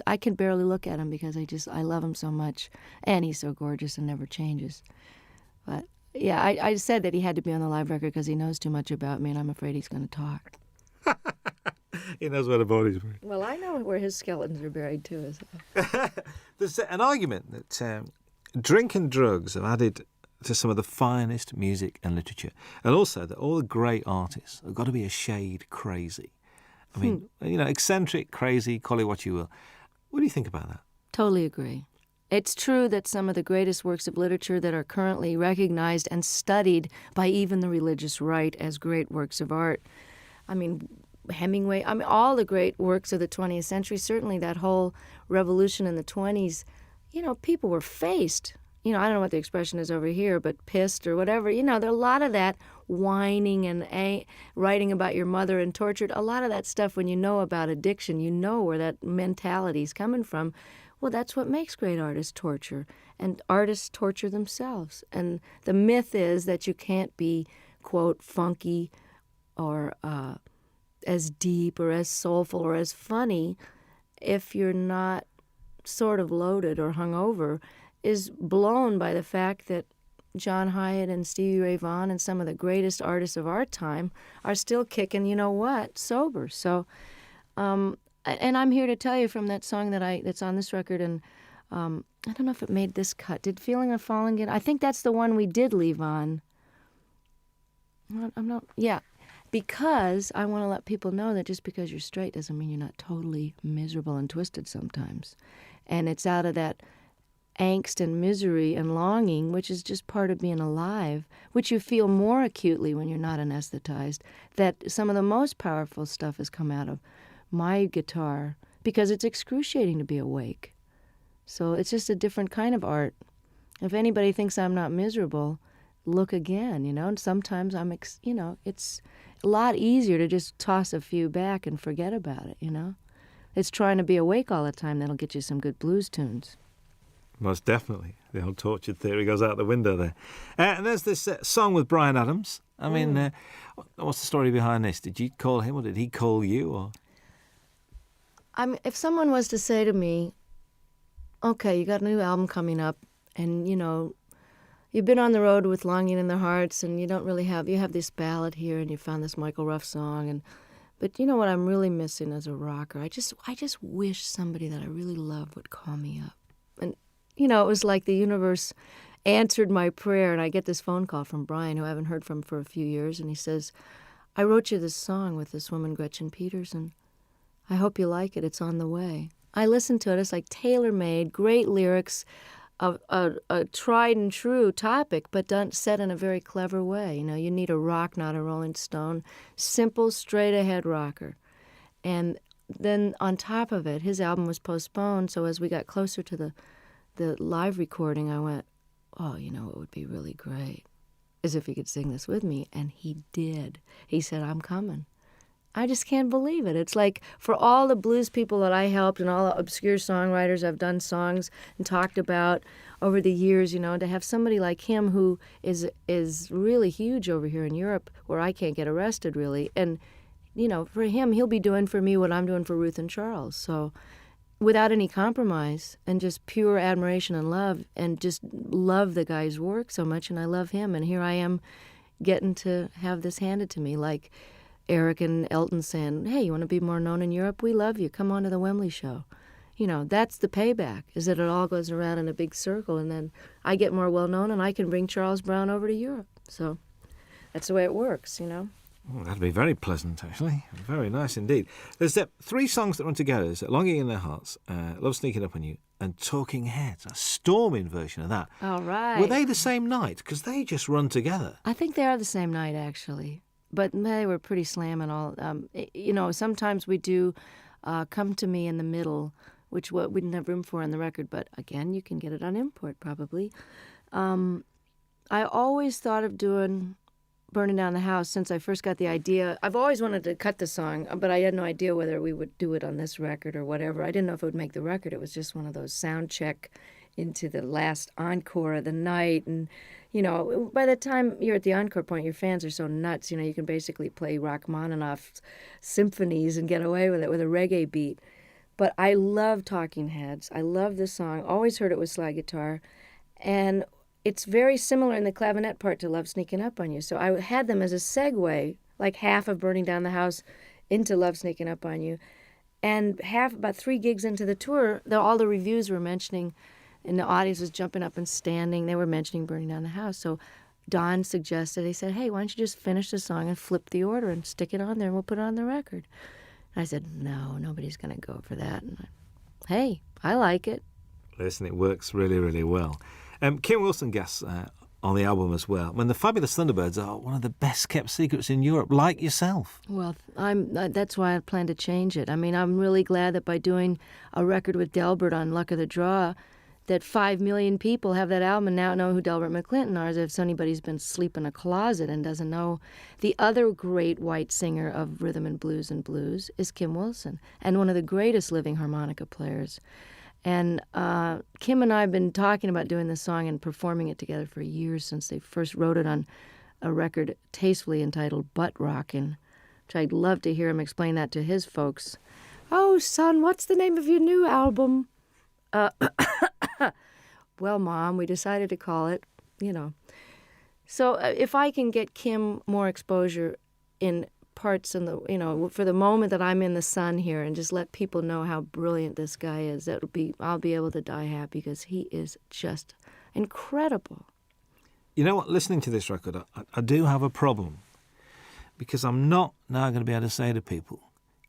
[SPEAKER 4] I can barely look at him because I love him so much. And he's so gorgeous and never changes. But, yeah, I said that he had to be on the live record because he knows too much about me, and I'm afraid he's going to talk.
[SPEAKER 5] He knows where the body's buried.
[SPEAKER 4] Well, I know where his skeletons are buried, too.
[SPEAKER 5] There's an argument that drink and drugs have added to some of the finest music and literature. And also that all the great artists have got to be a shade crazy. Eccentric, crazy, call it what you will. What do you think about that?
[SPEAKER 4] Totally agree. It's true that some of the greatest works of literature that are currently recognized and studied by even the religious right as great works of art. Hemingway, all the great works of the 20th century, certainly that whole revolution in the 20s, people were faced. I don't know what the expression is over here, but pissed or whatever. There are a lot of that whining and writing about your mother and tortured. A lot of that stuff, when you know about addiction, you know where that mentality is coming from. Well, that's what makes great artists torture. And artists torture themselves. And the myth is that you can't be, quote, funky or as deep or as soulful or as funny if you're not sort of loaded or hungover, is blown by the fact that John Hyatt and Stevie Ray Vaughan and some of the greatest artists of our time are still kicking, sober. So, and I'm here to tell you from that song that's on this record, and I don't know if it made this cut. Did Feeling of Falling get? I think that's the one we did leave on. Because I want to let people know that just because you're straight doesn't mean you're not totally miserable and twisted sometimes. And it's out of that angst and misery and longing, which is just part of being alive, which you feel more acutely when you're not anesthetized, that some of the most powerful stuff has come out of my guitar, because it's excruciating to be awake. So it's just a different kind of art. If anybody thinks I'm not miserable, look again, and sometimes it's a lot easier to just toss a few back and forget about it, It's trying to be awake all the time that'll get you some good blues tunes.
[SPEAKER 5] Most definitely. The old tortured theory goes out the window there. And there's this song with Bryan Adams. What's the story behind this? Did you call him or did he call you? Or
[SPEAKER 4] if someone was to say to me, okay, you got a new album coming up, and, you've been on the road with Longing in Their Hearts, and you have this ballad here, and you found this Michael Ruff song, but you know what I'm really missing as a rocker? I just wish somebody that I really love would call me up. And it was like the universe answered my prayer. And I get this phone call from Brian, who I haven't heard from for a few years, and he says, I wrote you this song with this woman, Gretchen Peterson. I hope you like it. It's on the way. I listened to it. It's like tailor-made, great lyrics, a tried and true topic, but done set in a very clever way. You need a rock, not a Rolling Stone. Simple, straight-ahead rocker. And then on top of it, his album was postponed, so as we got closer to the live recording, I went, oh, it would be really great, as if he could sing this with me. And he did. He said, I'm coming. I just can't believe it. It's like for all the blues people that I helped and all the obscure songwriters I've done songs and talked about over the years, to have somebody like him who is really huge over here in Europe where I can't get arrested really. And, for him, he'll be doing for me what I'm doing for Ruth and Charles. So without any compromise and just pure admiration and love, and just love the guy's work so much, and I love him. And here I am getting to have this handed to me, like Eric and Elton saying, hey, you want to be more known in Europe? We love you. Come on to the Wembley show. That's the payback, is that it all goes around in a big circle, and then I get more well-known, and I can bring Charles Brown over to Europe. So that's the way it works,
[SPEAKER 5] Oh, that'd be very pleasant, actually. Very nice indeed. There's 3 songs that run together. There's Longing in Their Hearts, Love Sneaking Up on You, and Talking Heads, a storming version of that.
[SPEAKER 4] All right.
[SPEAKER 5] Were they the same night? Because they just run together.
[SPEAKER 4] I think they are the same night, actually. But they were pretty slamming all. Sometimes we do Come to Me in the Middle, which we didn't have room for on the record. But again, you can get it on import probably. I always thought of doing Burning Down the House since I first got the idea. I've always wanted to cut the song, but I had no idea whether we would do it on this record or whatever. I didn't know if it would make the record. It was just one of those sound check into the last encore of the night. And, by the time you're at the encore point, your fans are so nuts. You can basically play Rachmaninoff's symphonies and get away with it with a reggae beat. But I love Talking Heads. I love this song. Always heard it with slide guitar. And it's very similar in the clavinet part to Love Sneaking Up on You. So I had them as a segue, like half of Burning Down the House into Love Sneaking Up on You. And about 3 gigs into the tour, all the reviews were mentioning, and the audience was jumping up and standing, they were mentioning Burning Down the House. So Don suggested, he said, hey, why don't you just finish the song and flip the order and stick it on there and we'll put it on the record. And I said, no, nobody's going to go for that. And hey, I like it.
[SPEAKER 5] Listen, it works really, really well. Kim Wilson guests on the album as well. When the Fabulous Thunderbirds are one of the best kept secrets in Europe, like yourself.
[SPEAKER 4] Well, that's why I plan to change it. I mean, I'm really glad that by doing a record with Delbert on Luck of the Draw, that 5 million people have that album and now know who Delbert McClinton are, as if anybody's been asleep in a closet and doesn't know. The other great white singer of rhythm and blues is Kim Wilson, and one of the greatest living harmonica players. And Kim and I have been talking about doing this song and performing it together for years, since they first wrote it on a record tastefully entitled Butt Rockin', which I'd love to hear him explain that to his folks. Oh, son, what's the name of your new album? Well, Mom, we decided to call it, So if I can get Kim more exposure in parts in the, for the moment that I'm in the sun here, and just let people know how brilliant this guy is, I'll be able to die happy, because he is just incredible.
[SPEAKER 5] You know what? Listening to this record, I do have a problem, because I'm not now going to be able to say to people,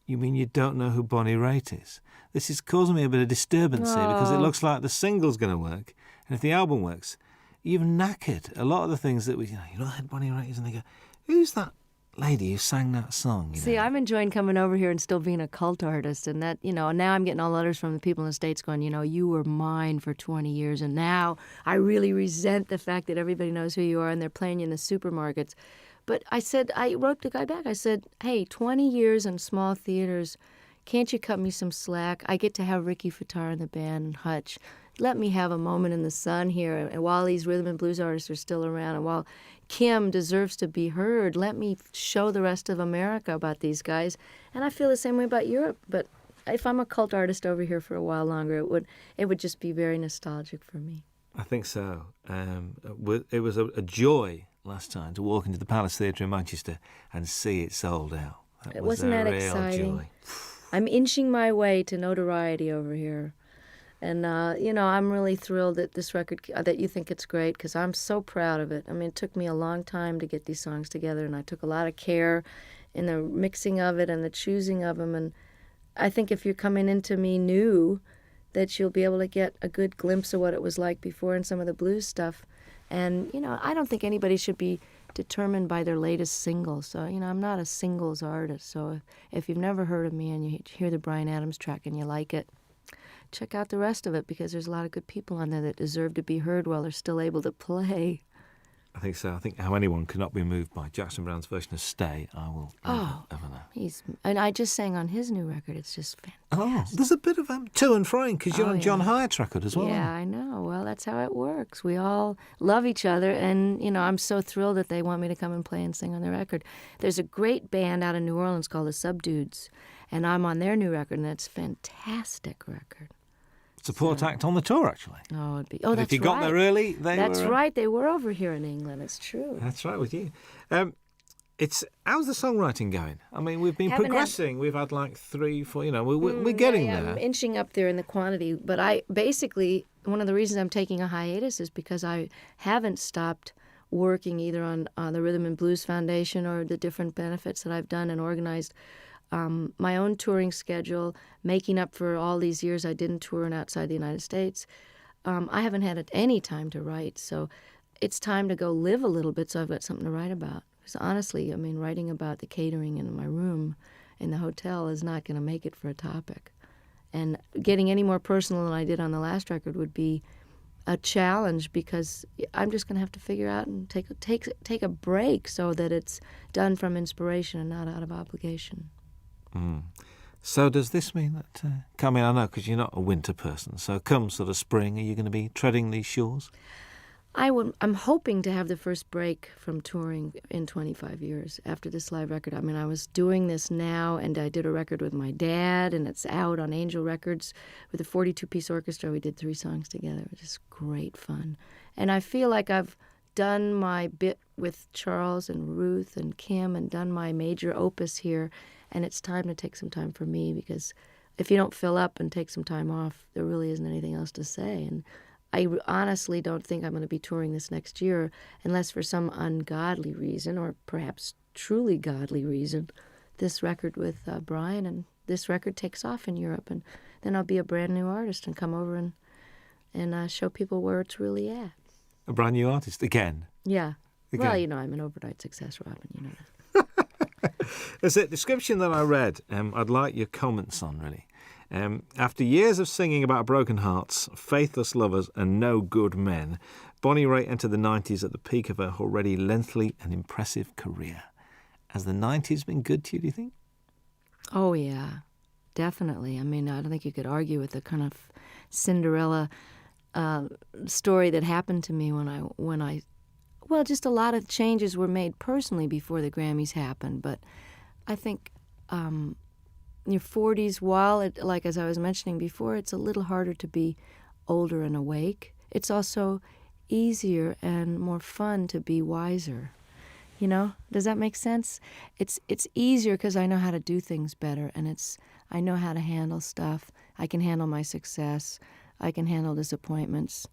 [SPEAKER 5] you mean you don't know who Bonnie Raitt is? This is causing me a bit of disturbance here, because it looks like the single's going to work, and if the album works, you've knackered a lot of the things that you know who Bonnie Raitt is, and they go, who's that lady who sang that song?
[SPEAKER 4] See, I'm enjoying coming over here and still being a cult artist, and that, now I'm getting all letters from the people in the States going, you were mine for 20 years, and now I really resent the fact that everybody knows who you are, and they're playing you in the supermarkets. But I wrote the guy back. I said, hey, 20 years in small theaters, can't you cut me some slack? I get to have Ricky Fataar in the band and Hutch. Let me have a moment in the sun here. And while these rhythm and blues artists are still around, and while Kim deserves to be heard, let me show the rest of America about these guys. And I feel the same way about Europe. But if I'm a cult artist over here for a while longer, it would just be very nostalgic for me.
[SPEAKER 5] I think so. It was a joy last time to walk into the Palace Theatre in Manchester and see it sold out.
[SPEAKER 4] Wasn't that
[SPEAKER 5] real
[SPEAKER 4] exciting?
[SPEAKER 5] Joy.
[SPEAKER 4] I'm inching my way to notoriety over here. And, I'm really thrilled that this record, that you think it's great, because I'm so proud of it. I mean, it took me a long time to get these songs together, and I took a lot of care in the mixing of it and the choosing of them. And I think if you're coming into me new, that you'll be able to get a good glimpse of what it was like before in some of the blues stuff. And, I don't think anybody should be determined by their latest single. So, I'm not a singles artist. So if you've never heard of me and you hear the Bryan Adams track and you like it, check out the rest of it, because there's a lot of good people on there that deserve to be heard while they're still able to play.
[SPEAKER 5] I think so. I think how anyone cannot be moved by Jackson Browne's version of Stay, I will never know.
[SPEAKER 4] And I just sang on his new record. It's just fantastic.
[SPEAKER 5] Oh, there's a bit of to and froing, because you're on John Hyatt's record as well.
[SPEAKER 4] Yeah, I know. Well, that's how it works. We all love each other, and, I'm so thrilled that they want me to come and play and sing on their record. There's a great band out of New Orleans called the Subdudes, and I'm on their new record, and it's a fantastic record.
[SPEAKER 5] Support act on the tour, actually.
[SPEAKER 4] Oh, it'd be.
[SPEAKER 5] But
[SPEAKER 4] That's
[SPEAKER 5] if you got there early,
[SPEAKER 4] That's
[SPEAKER 5] were.
[SPEAKER 4] right. They were over here in England. It's true.
[SPEAKER 5] That's right with you. How's the songwriting going? I mean, we've been
[SPEAKER 4] Haven't
[SPEAKER 5] progressing. We've had like 3, 4. We're getting there.
[SPEAKER 4] I'm inching up there in the quantity. But I basically, one of the reasons I'm taking a hiatus is because I haven't stopped working either on the Rhythm and Blues Foundation or the different benefits that I've done and organized. My own touring schedule, making up for all these years I didn't tour outside the United States. I haven't had any time to write, so it's time to go live a little bit so I've got something to write about. Because honestly, I mean, writing about the catering in my room in the hotel is not going to make it for a topic. And getting any more personal than I did on the last record would be a challenge, because I'm just going to have to figure out and take a break so that it's done from inspiration and not out of obligation.
[SPEAKER 5] So does this mean that, I know because you're not a winter person, so come sort of spring, are you going to be treading these shores?
[SPEAKER 4] I'm hoping to have the first break from touring in 25 years after this live record. I mean, I was doing this now, and I did a record with my dad, and it's out on Angel Records with a 42-piece orchestra. We did 3 songs together. It was just great fun. And I feel like I've done my bit with Charles and Ruth and Kim and done my major opus here. And it's time to take some time for me, because if you don't fill up and take some time off, there really isn't anything else to say. And I honestly don't think I'm going to be touring this next year unless for some ungodly reason, or perhaps truly godly reason, this record with Bryan and this record takes off in Europe. And then I'll be a brand new artist and come over and show people where it's really at.
[SPEAKER 5] A brand new artist again?
[SPEAKER 4] Yeah.
[SPEAKER 5] Again.
[SPEAKER 4] Well, I'm an overnight success, Robin, you know that.
[SPEAKER 5] There's a description that I read, I'd like your comments on, really. After years of singing about broken hearts, faithless lovers and no good men, Bonnie Raitt entered the 90s at the peak of her already lengthy and impressive career. Has the 90s been good to you, do you think?
[SPEAKER 4] Oh, yeah, definitely. I mean, I don't think you could argue with the kind of Cinderella story that happened to me when I well, just a lot of changes were made personally before the Grammys happened. But I think in your 40s, while, like as I was mentioning before, it's a little harder to be older and awake, it's also easier and more fun to be wiser. Does that make sense? It's easier because I know how to do things better, and I know how to handle stuff. I can handle my success. I can handle disappointments.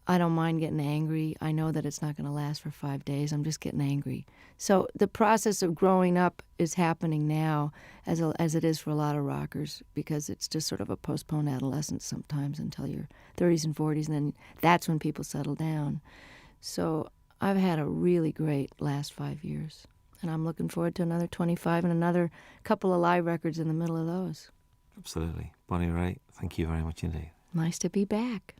[SPEAKER 4] I don't mind getting angry. I know that it's not going to last for 5 days. I'm just getting angry. So the process of growing up is happening now as it is for a lot of rockers, because it's just sort of a postponed adolescence sometimes until your 30s and 40s, and then that's when people settle down. So I've had a really great last 5 years, and I'm looking forward to another 25 and another couple of live records in the middle of those.
[SPEAKER 5] Absolutely. Bonnie Raitt, thank you very much indeed.
[SPEAKER 4] Nice to be back.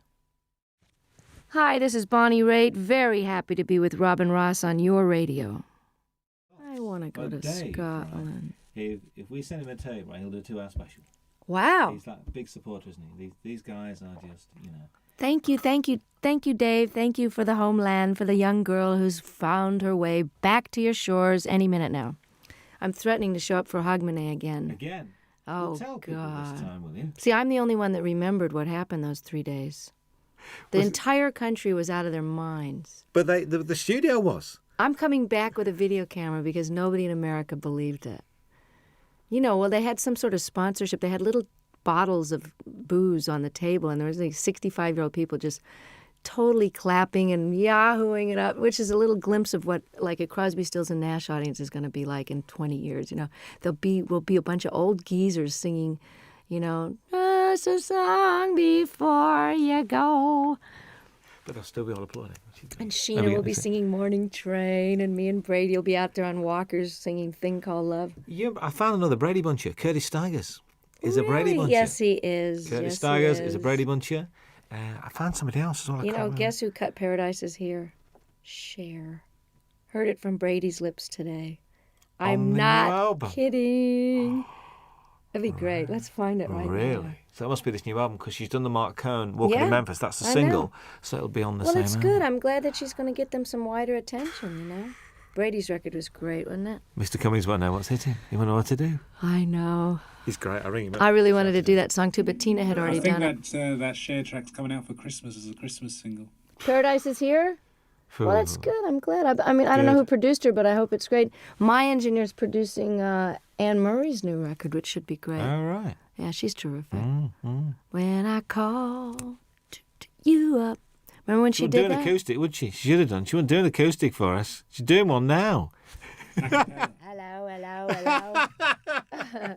[SPEAKER 4] Hi, this is Bonnie Raitt. Very happy to be with Robin Ross on your radio. I want to go to Scotland.
[SPEAKER 5] Right. If we send him a tape, right, he'll do a 2-hour special.
[SPEAKER 4] Wow.
[SPEAKER 5] He's like a big supporter, isn't he? These guys are just,
[SPEAKER 4] Thank you, Dave. Thank you for the homeland, for the young girl who's found her way back to your shores any minute now. I'm threatening to show up for Hogmanay again.
[SPEAKER 5] Again?
[SPEAKER 4] Oh,
[SPEAKER 5] well, tell people
[SPEAKER 4] God.
[SPEAKER 5] This time, will you?
[SPEAKER 4] See, I'm the only one that remembered what happened those 3 days. The entire country was out of their minds.
[SPEAKER 5] But the studio was.
[SPEAKER 4] I'm coming back with a video camera because nobody in America believed it. Well, they had some sort of sponsorship. They had little bottles of booze on the table, and there was like 65-year-old people just totally clapping and yahooing it up, which is a little glimpse of what like a Crosby, Stills and Nash audience is going to be like in 20 years. You know, will be a bunch of old geezers singing, you know, just a song before you go.
[SPEAKER 5] But they'll still be all applauding.
[SPEAKER 4] And Sheena will be singing Morning Train, and me and Brady will be out there on walkers singing Thing Called Love.
[SPEAKER 5] Yeah, I found another Brady Buncher. Curtis Stigers is a Brady Buncher.
[SPEAKER 4] Yes, he is.
[SPEAKER 5] Curtis Stigers is a Brady Buncher. I found somebody else as well.
[SPEAKER 4] You know, guess who cut Paradise Is Here? Cher. Heard it from Brady's lips today. I'm not kidding. That'd be great. Let's find it right now.
[SPEAKER 5] Really? So that must be this new album because she's done the Mark Cohn Walking in Memphis. That's the single. So it'll be on the same
[SPEAKER 4] Well, it's
[SPEAKER 5] album.
[SPEAKER 4] good. I'm glad that she's going to get them some wider attention, you know? Brady's record was great, wasn't it?
[SPEAKER 5] Mr. Cummings won't know what's hitting. He won't know what to do.
[SPEAKER 4] I know.
[SPEAKER 5] He's great. I ring him up.
[SPEAKER 4] I really wanted to do that song too, but Tina had already done it.
[SPEAKER 6] I think that Cher track's coming out for Christmas as a Christmas single.
[SPEAKER 4] Paradise Is Here?
[SPEAKER 5] Ooh.
[SPEAKER 4] Well, that's good. I'm glad. I mean, I don't know who produced her, but I hope it's great. My engineer's producing Anne Murray's new record, which should be great.
[SPEAKER 5] All right.
[SPEAKER 4] Yeah, she's terrific. When I called you up. Remember when she did that?
[SPEAKER 5] She would do an acoustic, would she? She should have done. She wouldn't do an acoustic for us. She's doing one now.
[SPEAKER 4] Hello, hello, hello.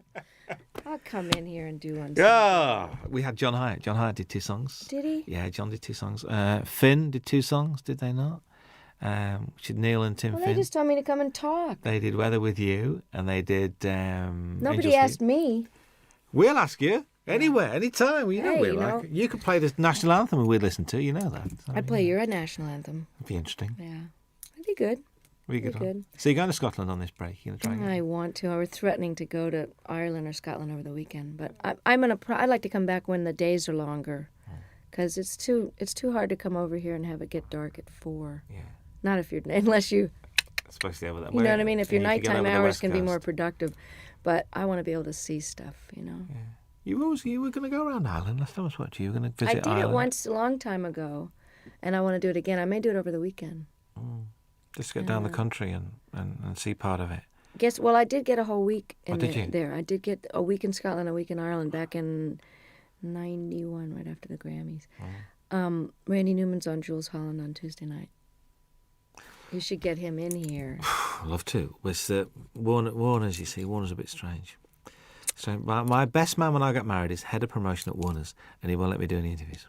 [SPEAKER 4] I'll come in here and do one.
[SPEAKER 5] Yeah. We had John Hyatt. John Hyatt did 2 songs.
[SPEAKER 4] Did he?
[SPEAKER 5] Yeah, John did 2 songs. Finn did 2 songs, did they not? Which is Neil and Tim
[SPEAKER 4] Well,
[SPEAKER 5] Finn.
[SPEAKER 4] they just told me to come and talk.
[SPEAKER 5] They did Weather With You, and they did
[SPEAKER 4] Nobody asked me.
[SPEAKER 5] We'll ask you. Anywhere, anytime. You know
[SPEAKER 4] Hey,
[SPEAKER 5] we
[SPEAKER 4] you
[SPEAKER 5] like.
[SPEAKER 4] know.
[SPEAKER 5] You could play the national anthem and we'd listen to. You know that. So,
[SPEAKER 4] I'd play your national anthem.
[SPEAKER 5] It'd be interesting.
[SPEAKER 4] Yeah. It'd be good.
[SPEAKER 5] We
[SPEAKER 4] Be
[SPEAKER 5] good.
[SPEAKER 4] good.
[SPEAKER 5] So you're going to Scotland on this break? You're going to try.
[SPEAKER 4] I want to. I was threatening to go to Ireland or Scotland over the weekend, but I'd like to come back when the days are longer, because it's too hard to come over here and have it get dark at 4.
[SPEAKER 5] Yeah.
[SPEAKER 4] Not if you're unless you.
[SPEAKER 5] Especially over that.
[SPEAKER 4] You know what I mean? If your
[SPEAKER 5] you get
[SPEAKER 4] nighttime
[SPEAKER 5] over the
[SPEAKER 4] hours
[SPEAKER 5] West
[SPEAKER 4] can be
[SPEAKER 5] Coast.
[SPEAKER 4] more productive, but I want to be able to see stuff. You know.
[SPEAKER 5] Yeah. You were going to go around Ireland last time I spoke to you. You were going to
[SPEAKER 4] I
[SPEAKER 5] visit
[SPEAKER 4] did
[SPEAKER 5] Ireland.
[SPEAKER 4] it once a long time ago, and I want to do it again. I may do it over the weekend.
[SPEAKER 5] Just get down the country and see part of it.
[SPEAKER 4] Well, I did get a whole week in
[SPEAKER 5] did you?
[SPEAKER 4] there. I did get a week in Scotland, a week in Ireland back in 91, right after the Grammys. Randy Newman's on Jules Holland on Tuesday night. You should get him in here.
[SPEAKER 5] I'd love to. With Warner's, you see, Warner's a bit strange. So my best man when I got married is head of promotion at Warner's, and he won't let me do any interviews.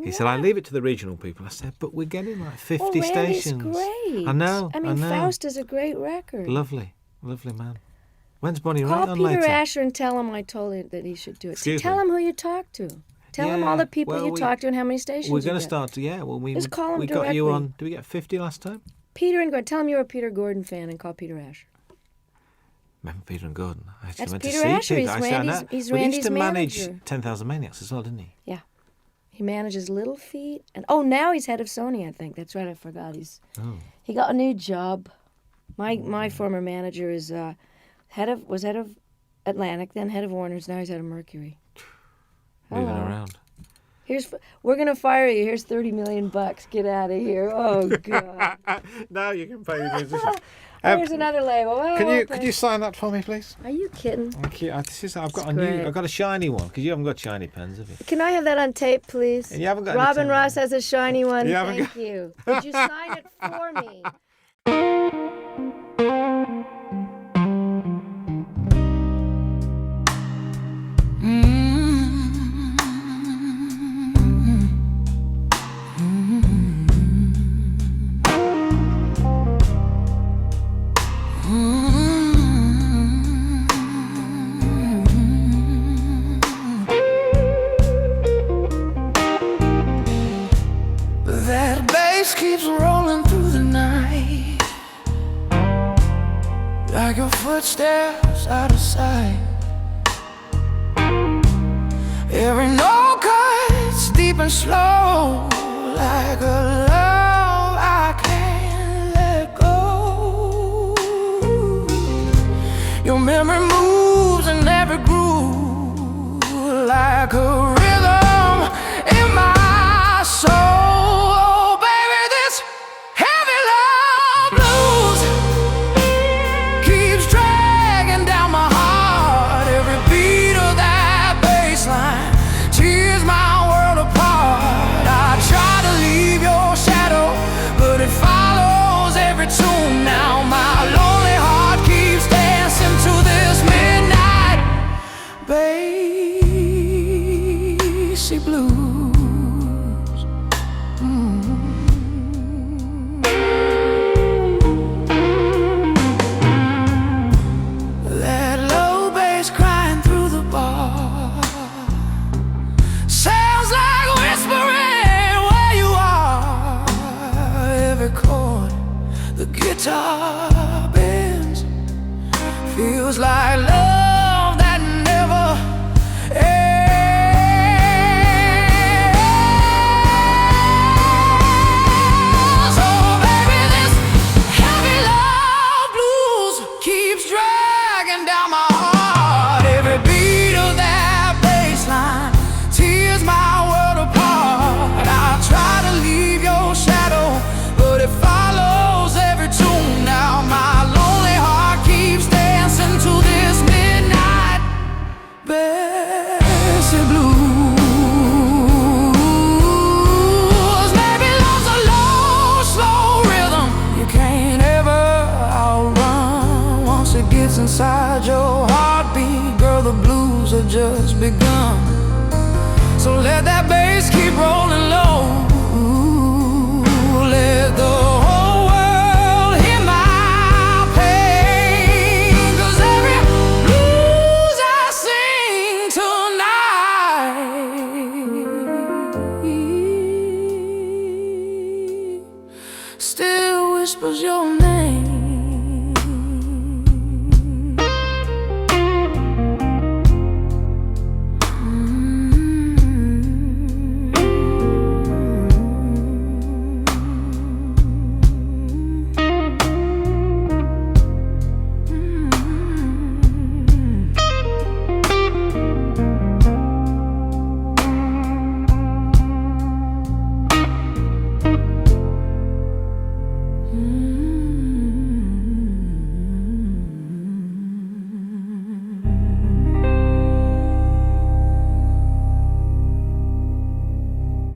[SPEAKER 5] He said, I leave it to the regional people. I said, but we're getting like 50
[SPEAKER 4] Randy's
[SPEAKER 5] stations.
[SPEAKER 4] great.
[SPEAKER 5] I know.
[SPEAKER 4] I mean, Faust is a great record.
[SPEAKER 5] Lovely man. When's Bonnie
[SPEAKER 4] Call
[SPEAKER 5] Raitt on
[SPEAKER 4] Peter
[SPEAKER 5] later?
[SPEAKER 4] Asher and tell him I told him that he should do it.
[SPEAKER 5] Excuse
[SPEAKER 4] Tell
[SPEAKER 5] me?
[SPEAKER 4] him who you talked to. Tell him all the people you talked to and how many stations
[SPEAKER 5] We're
[SPEAKER 4] you
[SPEAKER 5] going to
[SPEAKER 4] get.
[SPEAKER 5] start to, yeah. Well,
[SPEAKER 4] Just call him
[SPEAKER 5] we got you
[SPEAKER 4] directly.
[SPEAKER 5] on, did we get 50 last time?
[SPEAKER 4] Peter and Gordon. Tell him you're a Peter Gordon fan and call Peter Asher.
[SPEAKER 5] Remember Peter and Gordon? I actually
[SPEAKER 4] That's
[SPEAKER 5] went
[SPEAKER 4] Peter
[SPEAKER 5] to see
[SPEAKER 4] Asher.
[SPEAKER 5] Peter.
[SPEAKER 4] He's
[SPEAKER 5] I said, I
[SPEAKER 4] Randy's-
[SPEAKER 5] know.
[SPEAKER 4] he's
[SPEAKER 5] But he used
[SPEAKER 4] Randy's
[SPEAKER 5] to manage
[SPEAKER 4] manager.
[SPEAKER 5] 10,000 Maniacs as well, didn't he?
[SPEAKER 4] Yeah. He manages Little Feat. And now he's head of Sony, I think. That's right, I forgot. He got a new job. My former manager is head of Atlantic, then head of Warner's, now he's head of Mercury.
[SPEAKER 5] Moving
[SPEAKER 4] Hello.
[SPEAKER 5] around.
[SPEAKER 4] We're gonna fire you. Here's $30 million. Get out of here. Oh God.
[SPEAKER 5] Now you can pay the musician.
[SPEAKER 4] Here's another label. Oh,
[SPEAKER 5] Could you sign that for me, please?
[SPEAKER 4] Are you kidding?
[SPEAKER 5] Thank you. I've got
[SPEAKER 4] great.
[SPEAKER 5] I've got a shiny one because you haven't got shiny pens, have you?
[SPEAKER 4] Can I have that on tape, please?
[SPEAKER 5] And you haven't got any
[SPEAKER 4] Robin
[SPEAKER 5] tape.
[SPEAKER 4] Ross has a shiny one.
[SPEAKER 5] You haven't
[SPEAKER 4] Thank you. Could you sign it for me?
[SPEAKER 2] That bass keeps rolling through the night, like your footsteps out of sight. Every note cuts deep and slow, like a love I can't let go. Your memory moves in every groove, like a rhythm in my soul. Keeps dragging down my heart, every beat of that bass. So let that bass keep rolling low. Let the whole world hear my pain. 'Cause every blues I sing tonight still whispers your name.